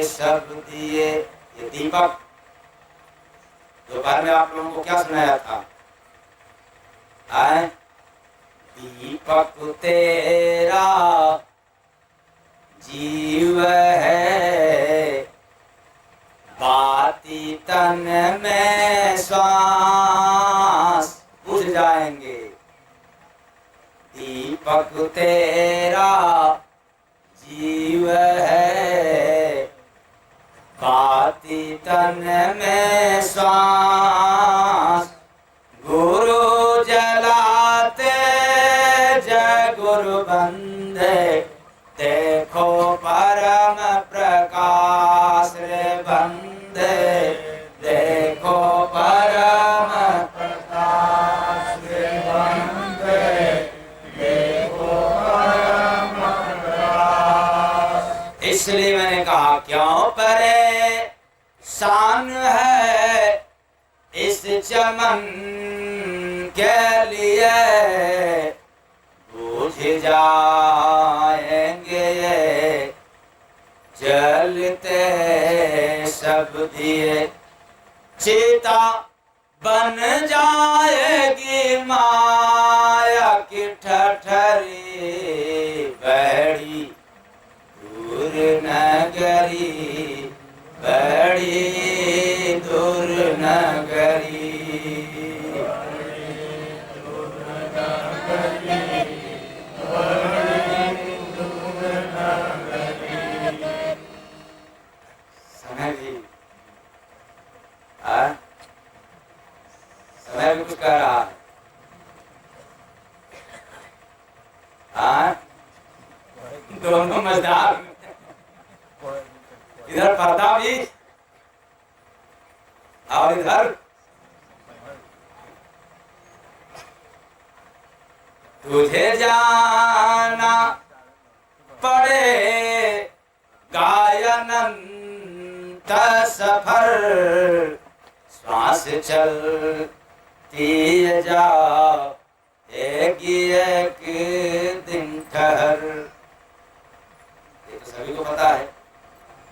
सब दिए। ये दीपक दोपहर में आप लोगों को क्या सुनाया था? दीपक तेरा जीव है, बाती तन में श्वास, बुझ जाएंगे। दीपक तेरा जीव है, बाती तन में श्वास, गुरु जलाते जय गुरु बंदे, देखो परम प्रकाश रे बंदे, देखो परम प्रकाश रे बंदे, देखो परम प्रकाश। इसलिए मैंने कहा क्यों परेशान है इस चमन के लिए, बुझ जाएंगे ये जलते सब दिए। चिता बन जाएगी माया की ठठरी, बड़ी दूर नगरी, बड़ी दूर नगरी। समय भी समय भी कुछ कह रहा है। दोनों मजेदार, इधर पर्दा भी और इधर तुझे जाना पड़े गायनंत सफर, श्वास चलती जाओ एक दिन ठहर। ये तो सभी को पता है,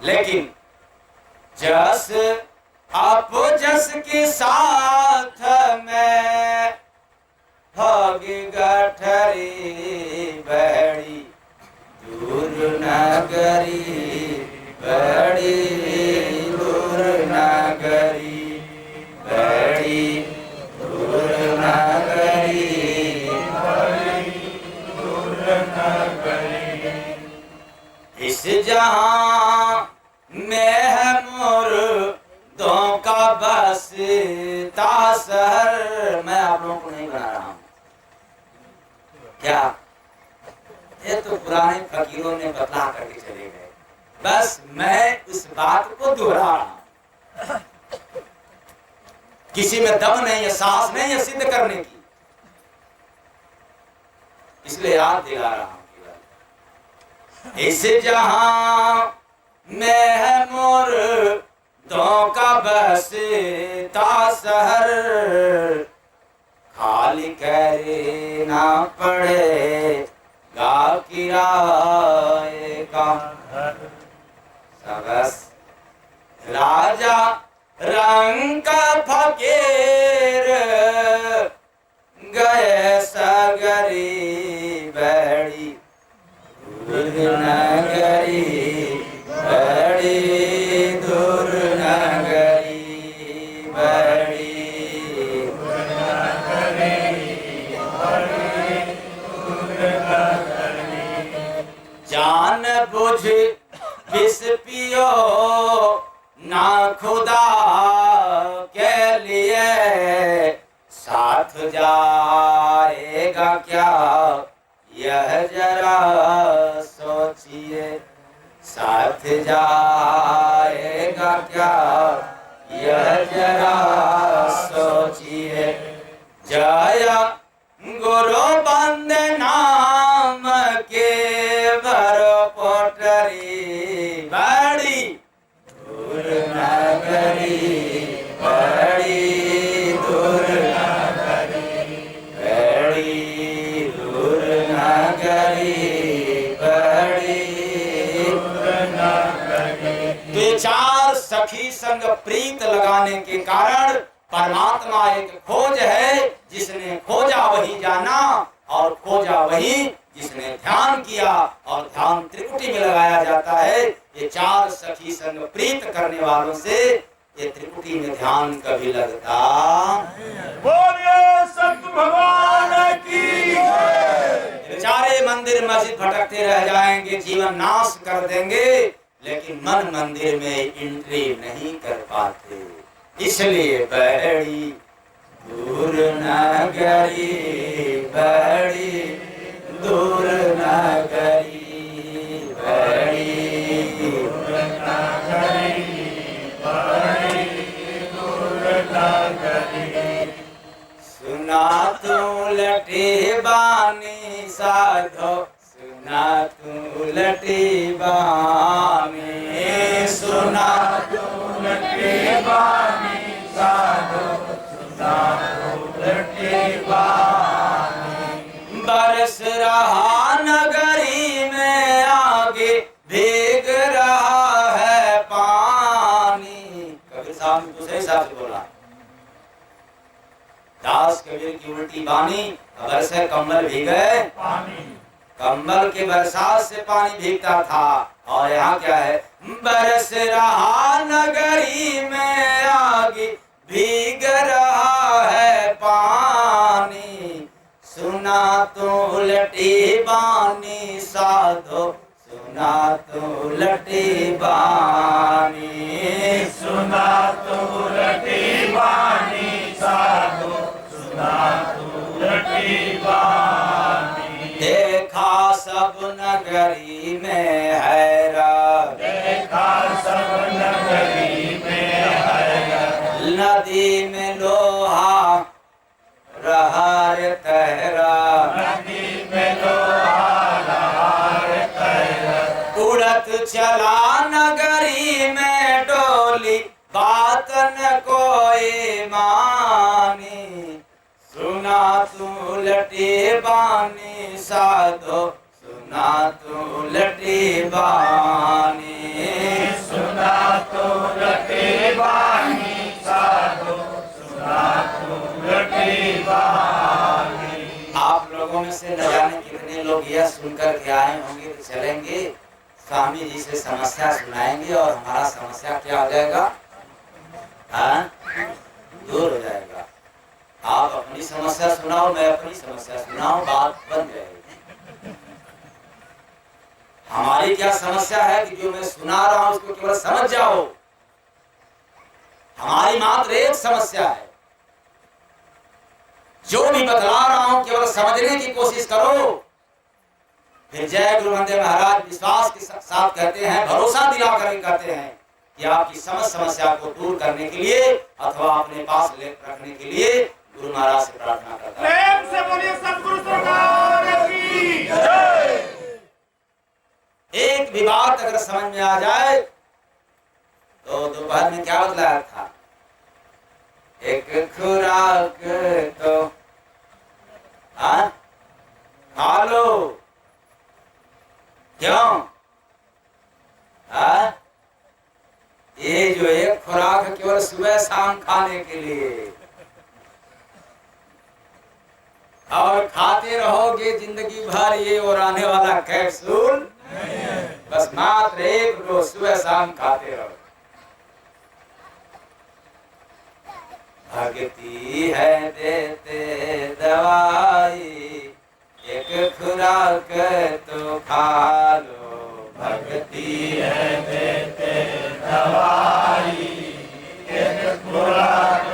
लेकिन जस आप जस के साथ में होगी गठरी, बड़ी दूर नगरी, बड़ी दूर नगरी, बड़ी दूर नगरी, बड़ी दूर नगरी। इस जहां में है मुर्दों का बसता शहर। मैं आप लोगों को नहीं बना रहा हूं, क्या ये तो पुराने फकीरों ने बतला करके चले गए, बस मैं उस बात को दोहरा रहा हूं। किसी में दम नहीं है, साहस नहीं है सिद्ध करने की, इसलिए याद दिला रहा हूं। इस जहां में है मुर्दों का बसता शहर, खाली करना पड़ेगा किराए का सबस। राजा रंग का फकीर गए सगरी, बड़ी दूर नगरी, बड़ी दूर नगरी, बड़ी दूर नगरी, बड़ी दूर नगरी। जान बुझ विष पियो ना खुदा के लिए, साथ जाएगा क्या यह जरा सोचिए, साथ जाएगा क्या यह जरा सोचिए। जय गुरु बंदे नाम के भरो पोटरी, बड़ी दूर नगरी, बड़ी दूर नगरी, बड़ी दूर नगरी, बड़ी दूर नगरी। तो चार सखी संग प्रीत लगाने के कारण परमात्मा एक खोज है, जिसने खोजा वही जाना, और खोजा वही जिसने ध्यान किया, और ध्यान त्रिकुटी में लगाया जाता है। ये चार सखी संग प्रीत करने वालों से ये त्रिकुटी में ध्यान कभी लगता। बोलिए सत भगवान की। बेचारे मंदिर मस्जिद भटकते रह जाएंगे, जीवन नाश कर देंगे, लेकिन मन मंदिर में एंट्री नहीं कर पाते। इसलिए बड़ी दूर नगरी, बड़ी दूर नगरी, बड़ी दूर नगरी, बड़ी दूर नगरी। सुना तू लटी बानी साधो, सुना तू लटी बानी, सुना तू लटी बानी साधो, सुना तू लटी बानी। बरस रहा नगरी में आगे, भीग रहा है पानी। कबीर साहब ने दूसरे हिसाब से बोला, दास कबीर की उल्टी बानी, बरसे कम्बल भीगे पानी। कम्बल के बरसात से पानी भीगता था, और यहाँ क्या है, बरस रहा नगरी में आगे, भीग रहा है पानी। सुना तो उलटी बानी साधो, सुना तो उलटी बानी, सुना तो उलटी बानी साधो, सुना तो उलटी बानी। देखा सब नगरी में हैरान, देखा सब नगरी में हैरान। नदी में लोहा रहा रे तैरा, नदी में लोहा रहा रे तैरा। उड़त चला नगरी में डोली, बात न कोई मानी। सुना तू उलटी बानी साधो, सुना तू उलटी बानी, सुना तू उलटी बानी साधो, सुना तू उलटी बानी। आप लोगों में से न जाने कितने लोग यह सुनकर के आए होंगे तो चलेंगे, स्वामी जी से समस्या सुनाएंगे और हमारा समस्या क्या हो जाएगा, हाँ, दूर हो जाएगा। आप अपनी समस्या सुनाओ, मैं अपनी समस्या सुनाऊं, बात बन जाएगी। हमारी क्या समस्या है कि जो मैं सुना रहा हूं उसको केवल समझ जाओ। हमारी मात्र एक समस्या है, जो भी बतला रहा हूं केवल समझने की कोशिश करो। फिर जय गुरु वंदे महाराज विश्वास के साथ कहते हैं, भरोसा दिला कर कहते हैं कि आपकी समस्या को दूर करने के लिए अथवा अपने पास रखने के लिए गुरु महाराज से प्रार्थना करता है। प्रेम से बोलिए सतगुरु सरकार की जय। एक भी बात अगर समझ में आ जाए तो दोपहर में क्या बतलाया था, एक खुराक तो खा लो, क्यों? ये जो एक खुराक केवल सुबह शाम खाने के लिए, और खाते रहोगे जिंदगी भर ये और आने वाला कैप्सूल, बस मात्र एक रोज सुबह शाम खाते रहो। भक्ति है देते दवाई, एक खुराक तो खा लो। भक्ति है देते दवाई, एक खुराक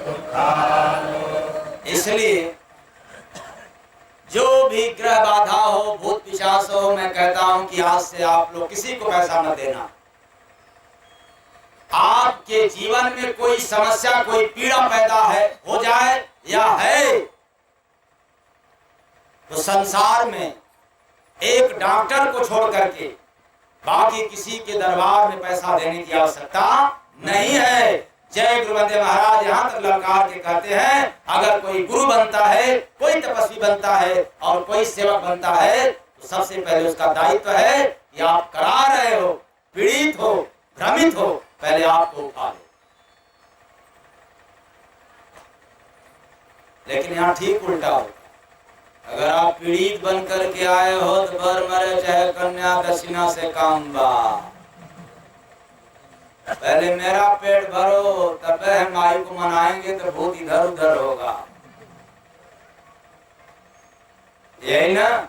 तो खा लो। इसलिए जो भी ग्रह बाधा हो, भूत पिशाच हो, मैं कहता हूं कि आज से आप लोग किसी को पैसा मत देना। आप आपके जीवन में कोई समस्या, कोई पीड़ा पैदा है, हो जाए या है, तो संसार में एक डॉक्टर को छोड़ करके बाकी किसी के दरबार में पैसा देने की आवश्यकता नहीं है। जय गुरु वंदे महाराज यहाँ तक ललकार के कहते हैं, अगर कोई गुरु बनता है, कोई तपस्वी बनता है और कोई सेवक बनता है, तो सबसे पहले उसका दायित्व है कि आप करा रहे हो, पीड़ित हो, भ्रमित हो, पहले आपको उठा लो। लेकिन यहाँ ठीक उल्टा हो, अगर आप पीड़ित बन करके आए हो तो बर मरे चाहे कन्या दक्षिणा से काम बा, पहले मेरा पेट भरो तब हम माई को मनाएंगे तो भूत इधर उधर होगा, यही ना।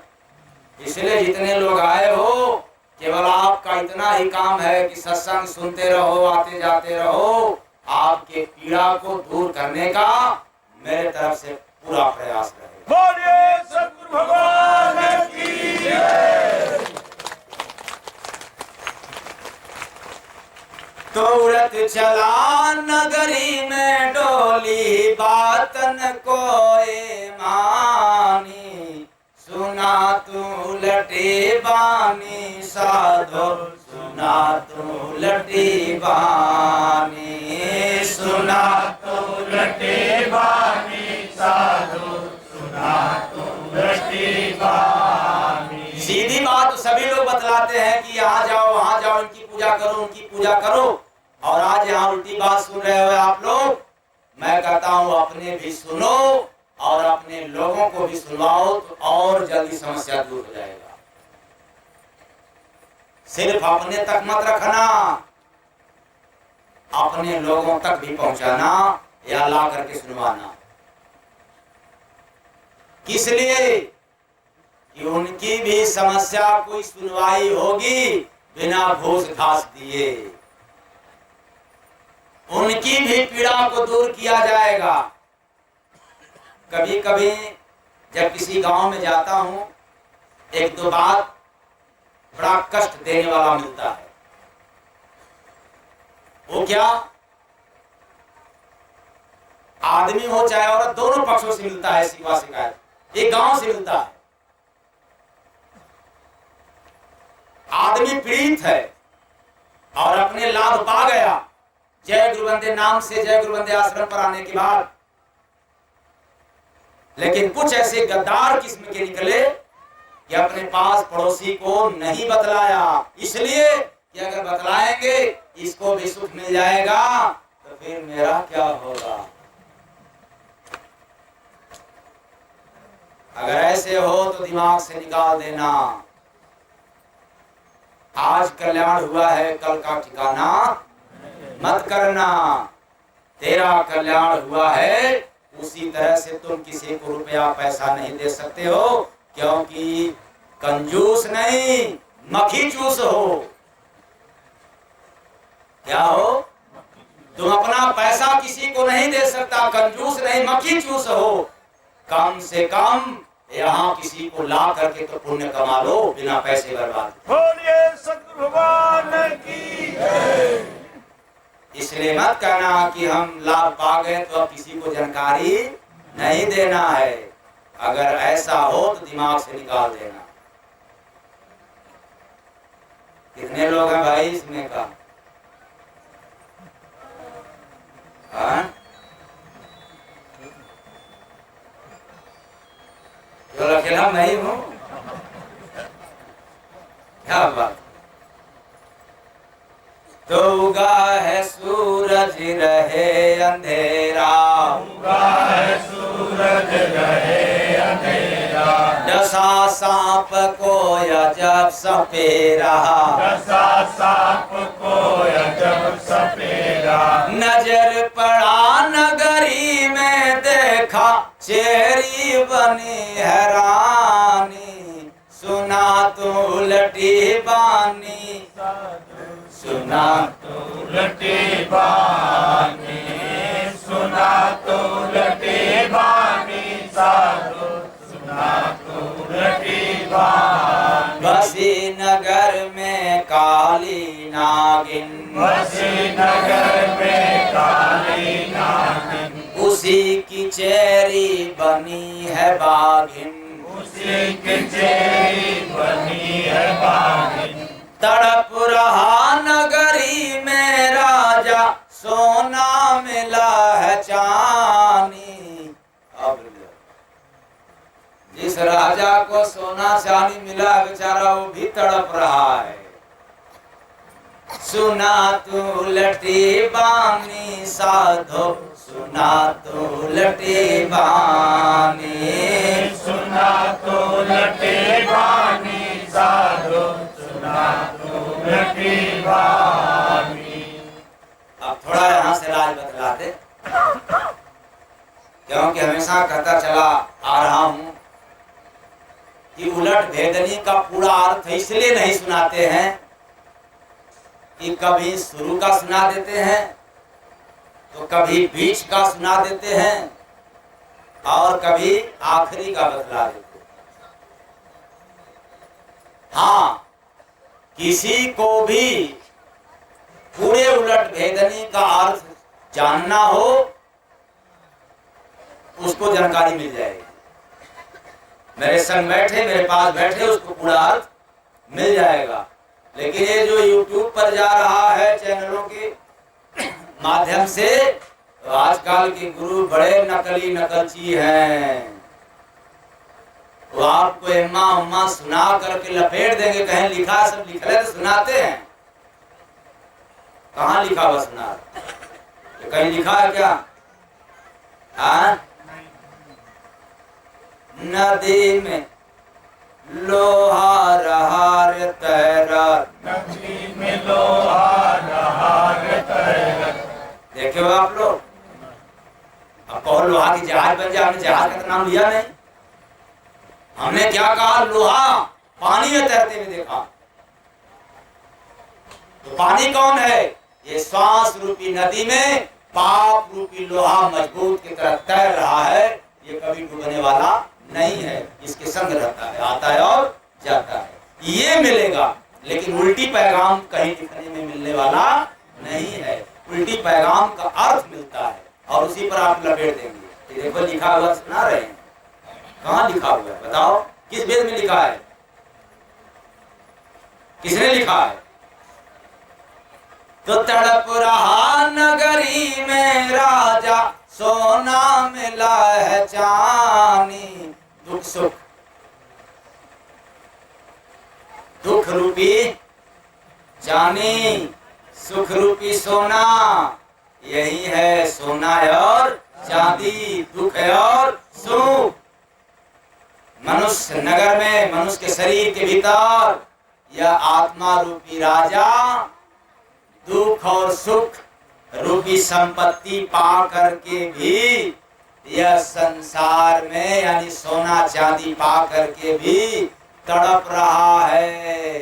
इसलिए जितने लोग आए हो, केवल आपका इतना ही काम है कि सत्संग सुनते रहो, आते जाते रहो, आपके पीड़ा को दूर करने का मेरे तरफ से पूरा प्रयास रहेगा। बोलिए सद्गुरु भगवान की जय। तो उड़त चला नगरी में डोली, बातन कोई मानी, सुना तू उलटी बानी साधो, सुना तू उलटी बानी, सुना तू उलटी बानी साधु, सुना तू उलटी बानी। सीधी बात तो सभी लोग बतलाते हैं कि यहाँ जाओ, वहाँ जाओ, इनकी पूजा करो, उनकी पूजा करो, और आज यहाँ उल्टी बात सुन रहे हो आप लोग। मैं कहता हूँ अपने भी सुनो और अपने लोगों को भी सुनवाओ, तो और जल्दी समस्या दूर हो जाएगा। सिर्फ अपने तक मत रखना, अपने लोगों तक भी पहुंचाना या ला करके सुनवाना। किस लिए? कि उनकी भी समस्या कोई सुनवाई होगी बिना घूस घास दिए, उनकी भी पीड़ा को दूर किया जाएगा। कभी कभी जब किसी गांव में जाता हूं, एक दो बात बड़ा कष्ट देने वाला मिलता है। वो क्या? आदमी हो चाहे औरत, दोनों पक्षों से मिलता है शिकवा शिकायत। एक गांव से मिलता है, आदमी पीड़ित है और अपने लाभ पा गया जय गुरु वंदे नाम से, जय गुरु वंदे आश्रम पर आने के बाद। लेकिन कुछ ऐसे गद्दार किस्म के निकले कि अपने पास पड़ोसी को नहीं बतलाया, इसलिए कि अगर बतलाएंगे इसको भी सुख मिल जाएगा तो फिर मेरा क्या होगा। अगर ऐसे हो तो दिमाग से निकाल देना। आज कल्याण हुआ है, कल का ठिकाना मत करना। तेरा कल्याण हुआ है, उसी तरह से तुम किसी को रुपया पैसा नहीं दे सकते हो, क्योंकि कंजूस नहीं, मक्खी चूस हो। क्या हो? तुम अपना पैसा किसी को नहीं दे सकता, कंजूस नहीं, मक्खी चूस हो। कम से कम यहाँ किसी को ला करके तो पुण्य कमा लो बिना पैसे बर्बाद। बोलिए सद्गुरु भगवान की जय। इसलिए मत कहना कि हम लाभ पा गए तो अब किसी को जानकारी नहीं देना है। अगर ऐसा हो तो दिमाग से निकाल देना। कितने लोग हैं भाई इसमें का? तो अकेला नहीं हूँ, क्या बात। तो उगा है सूरज रहे अंधेरा, उगा है सूरज रहे अंधेरा, डसा सांप को अजब सपेरा, डसा सांप को अजब सपेरा। नजर पड़ा नगरी में, देखा चेरी बनी हैरानी, सुना तो उलटी बानी, सुना तो उलटी बानी, सुना तो उलटी बानी साधु, सुना तो उलटी बानी। बसी नगर में काली नागिन, बसी नगर में काली नागिन, उसी की चेरी बनी है बाघिन, उसी की चेरी बनी है बाघिन। तड़प रहा नगरी में राजा, सोना मिला है चांदी। अब जिस राजा को सोना चांदी मिला बेचारा वो भी तड़प रहा है। सुना तू लटी बानी साधो, सुना तू लटी बानी, सुना तो लटे बानी साधो, सुना तो लटे बानी। अब थोड़ा यहाँ से राज बतला दे, क्योंकि हमेशा कहता चला आ रहा हूँ कि उलट भेदनी का पूरा अर्थ इसलिए नहीं सुनाते हैं कि कभी शुरू का सुना देते हैं तो कभी बीच का सुना देते हैं और कभी आखिरी का बतला देते हैं। हाँ, किसी को भी पूरे उलट भेदनी का अर्थ जानना हो उसको जानकारी मिल जाएगी। मेरे संग बैठे, मेरे पास बैठे, उसको पूरा अर्थ मिल जाएगा। लेकिन ये जो YouTube पर जा रहा है चैनलों के माध्यम से, तो आजकल के गुरु बड़े नकली नकलची हैं। वो आपको एम्मा उम्मा सुना करके लपेट देंगे, कहीं लिखा सब लिखले तो सुनाते हैं, कहाँ लिखा हुआ सुना? तो कहीं लिखा है क्या? हाँ, नदी में लोहा रहा रे तैरा, नदी में लोहा रहा रे तैरा। देखे हो आप लोग? अब कहो लोहा की जहाज बन जाए, हमने जहाज का नाम लिया नहीं। हमने क्या कहा? लोहा पानी में तैरते हुए देखा। तो पानी कौन है? ये श्वास रूपी नदी में पाप रूपी लोहा मजबूत की तरह तैर रहा है। ये कभी डूबने वाला नहीं है, इसके संग रहता है, आता है और जाता है। ये मिलेगा, लेकिन उल्टी पैगाम कहीं लिखने में मिलने वाला नहीं है। उल्टी पैगाम का अर्थ मिलता है और उसी पर आप लपेट देंगे। ये देखो लिखा हुआ सुना रहे हैं, कहाँ लिखा हुआ है बताओ? किस वेद में लिखा है? किसने लिखा है? तो तड़प रहा नगरी में राजा, सोना मिला है चांदी। दुख सुख, दुख रूपी चांदी, सुख रूपी सोना, यही है सोना और चांदी, दुख और सुख। मनुष्य नगर में, मनुष्य के शरीर के भीतर यह आत्मा रूपी राजा दुख और सुख रूपी संपत्ति पा करके भी, यह संसार में यानी सोना चांदी पा करके भी तड़प रहा है।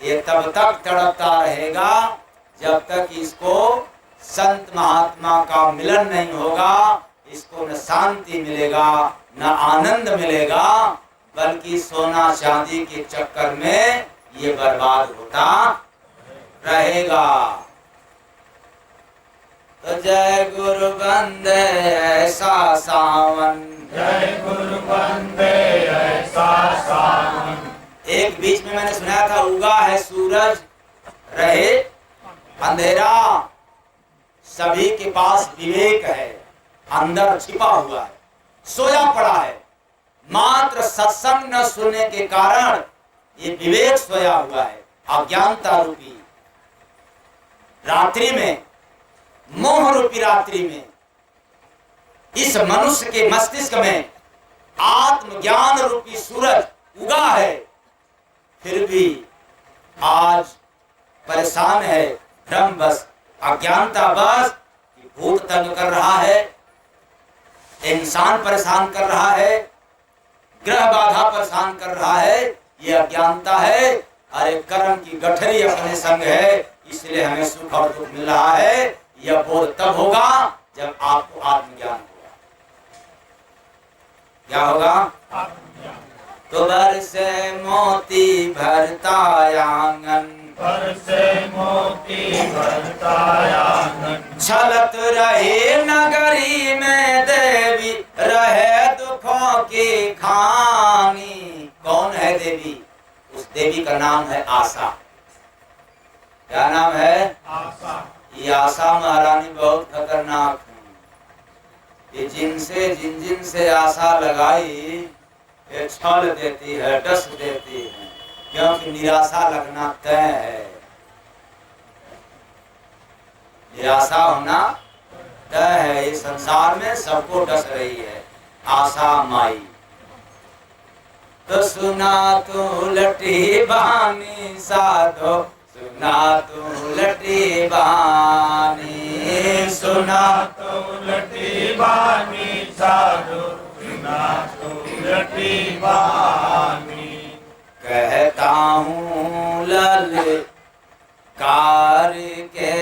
ये तब तक तड़पता रहेगा जब तक इसको संत महात्मा का मिलन नहीं होगा। इसको न शांति मिलेगा न आनंद मिलेगा, बल्कि सोना चांदी के चक्कर में ये बर्बाद होता रहेगा। तो जय गुरु बंदे ऐसा सावन, जय गुरु बंदे ऐसा सावन। एक बीच में मैंने सुनाया था, उगा है सूरज रहे अंधेरा, सभी के पास विवेक है, अंदर छिपा हुआ है, सोया पड़ा है। मात्र सत्संग न सुनने के कारण ये विवेक सोया हुआ है। अज्ञानता रूपी रात्रि में, मोह रूपी रात्रि में, इस मनुष्य के मस्तिष्क में आत्मज्ञान रूपी सूरज उगा है, फिर भी आज परेशान है। भ्रम बस, अज्ञानता बस, भूत तंग कर रहा है, इंसान परेशान कर रहा है, ग्रह बाधा परेशान कर रहा है। ये अज्ञानता है। अरे कर्म की गठरी अपने संग है, इसलिए हमें सुख और दुख मिल रहा है। यह बोध तब होगा जब आपको आत्मज्ञान होगा। क्या होगा? तो बरसे मोती भरता आंगन, बरसे मोती भरता आंगन, झलत रहे नगरी में देवी, रहे दुखों की खानी। कौन है देवी? उस देवी का नाम है आशा। क्या नाम है? आशा। ये आशा महारानी बहुत खतरनाक है। ये जिन से आशा लगाई, ये छल देती है, डस देती है, क्योंकि निराशा लगना तय है। निराशा होना तय है। इस संसार में सबको डस रही है आशा माई। तो सुना तू उलटी बानी साधो, सुना तू उलटी बानी, सुना तो उलटी बानी साधो, सुना तो उलटी बानी। कहता हूँ ललकार के,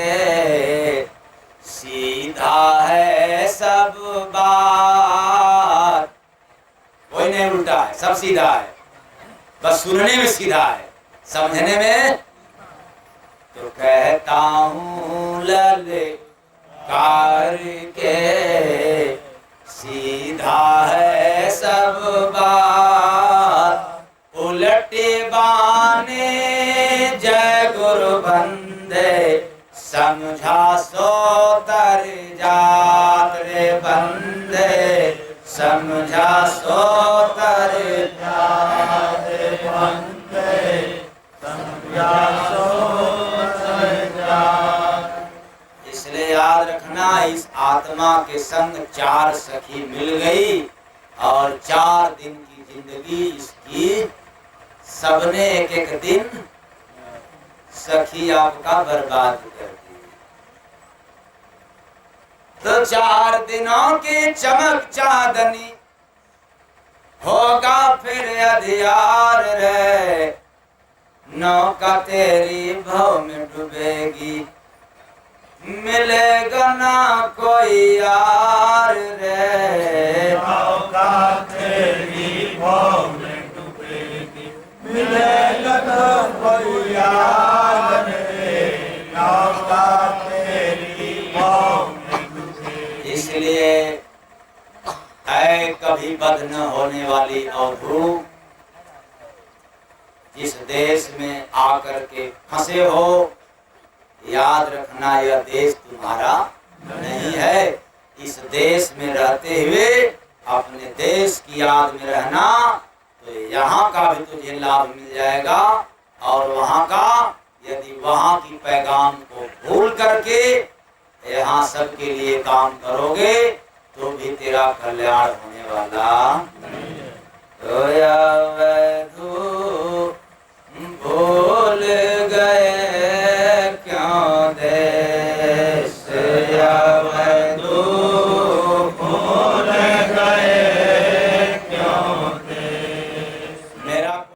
सीधा है सब बात। कोई नहीं उल्टा है, सब सीधा है, बस सुनने में सीधा है, समझने में। तो कहता हूँ ललकार के, सीधा है सब बात। उलटे बाने जय गुरु बंदे, समझा सो तर जात रे बंदे, समझा सो तर जात रे बंदे, समझा सो तर जात। इसलिए याद रखना, इस आत्मा के संग 4 सखी मिल गई और 4 दिन की जिंदगी इसकी सबने एक एक दिन सखी आपका बर्बाद कर दी। तो 4 दिनों की चमक चांदनी, होगा फिर अधियार रे। नौका तेरी भव में डूबेगी, मिलेगा ना कोई यार रे। नौका तेरी भव में डूबेगी, मिलेगा ना कोई यार रे। नौका तेरी भव में डूबेगी। इसलिए ऐ कभी बद न होने वाली अवधू, जिस देश में आकर के फंसे हो, याद रखना यह देश तुम्हारा नहीं है। इस देश में रहते हुए अपने देश की याद में रहना, तो यहाँ का भी तुझे लाभ मिल जाएगा। और वहाँ का, यदि वहाँ की पैगाम को भूल करके यहाँ सबके लिए काम करोगे तो भी तेरा कल्याण होने वाला तो भूल गए क्यों दे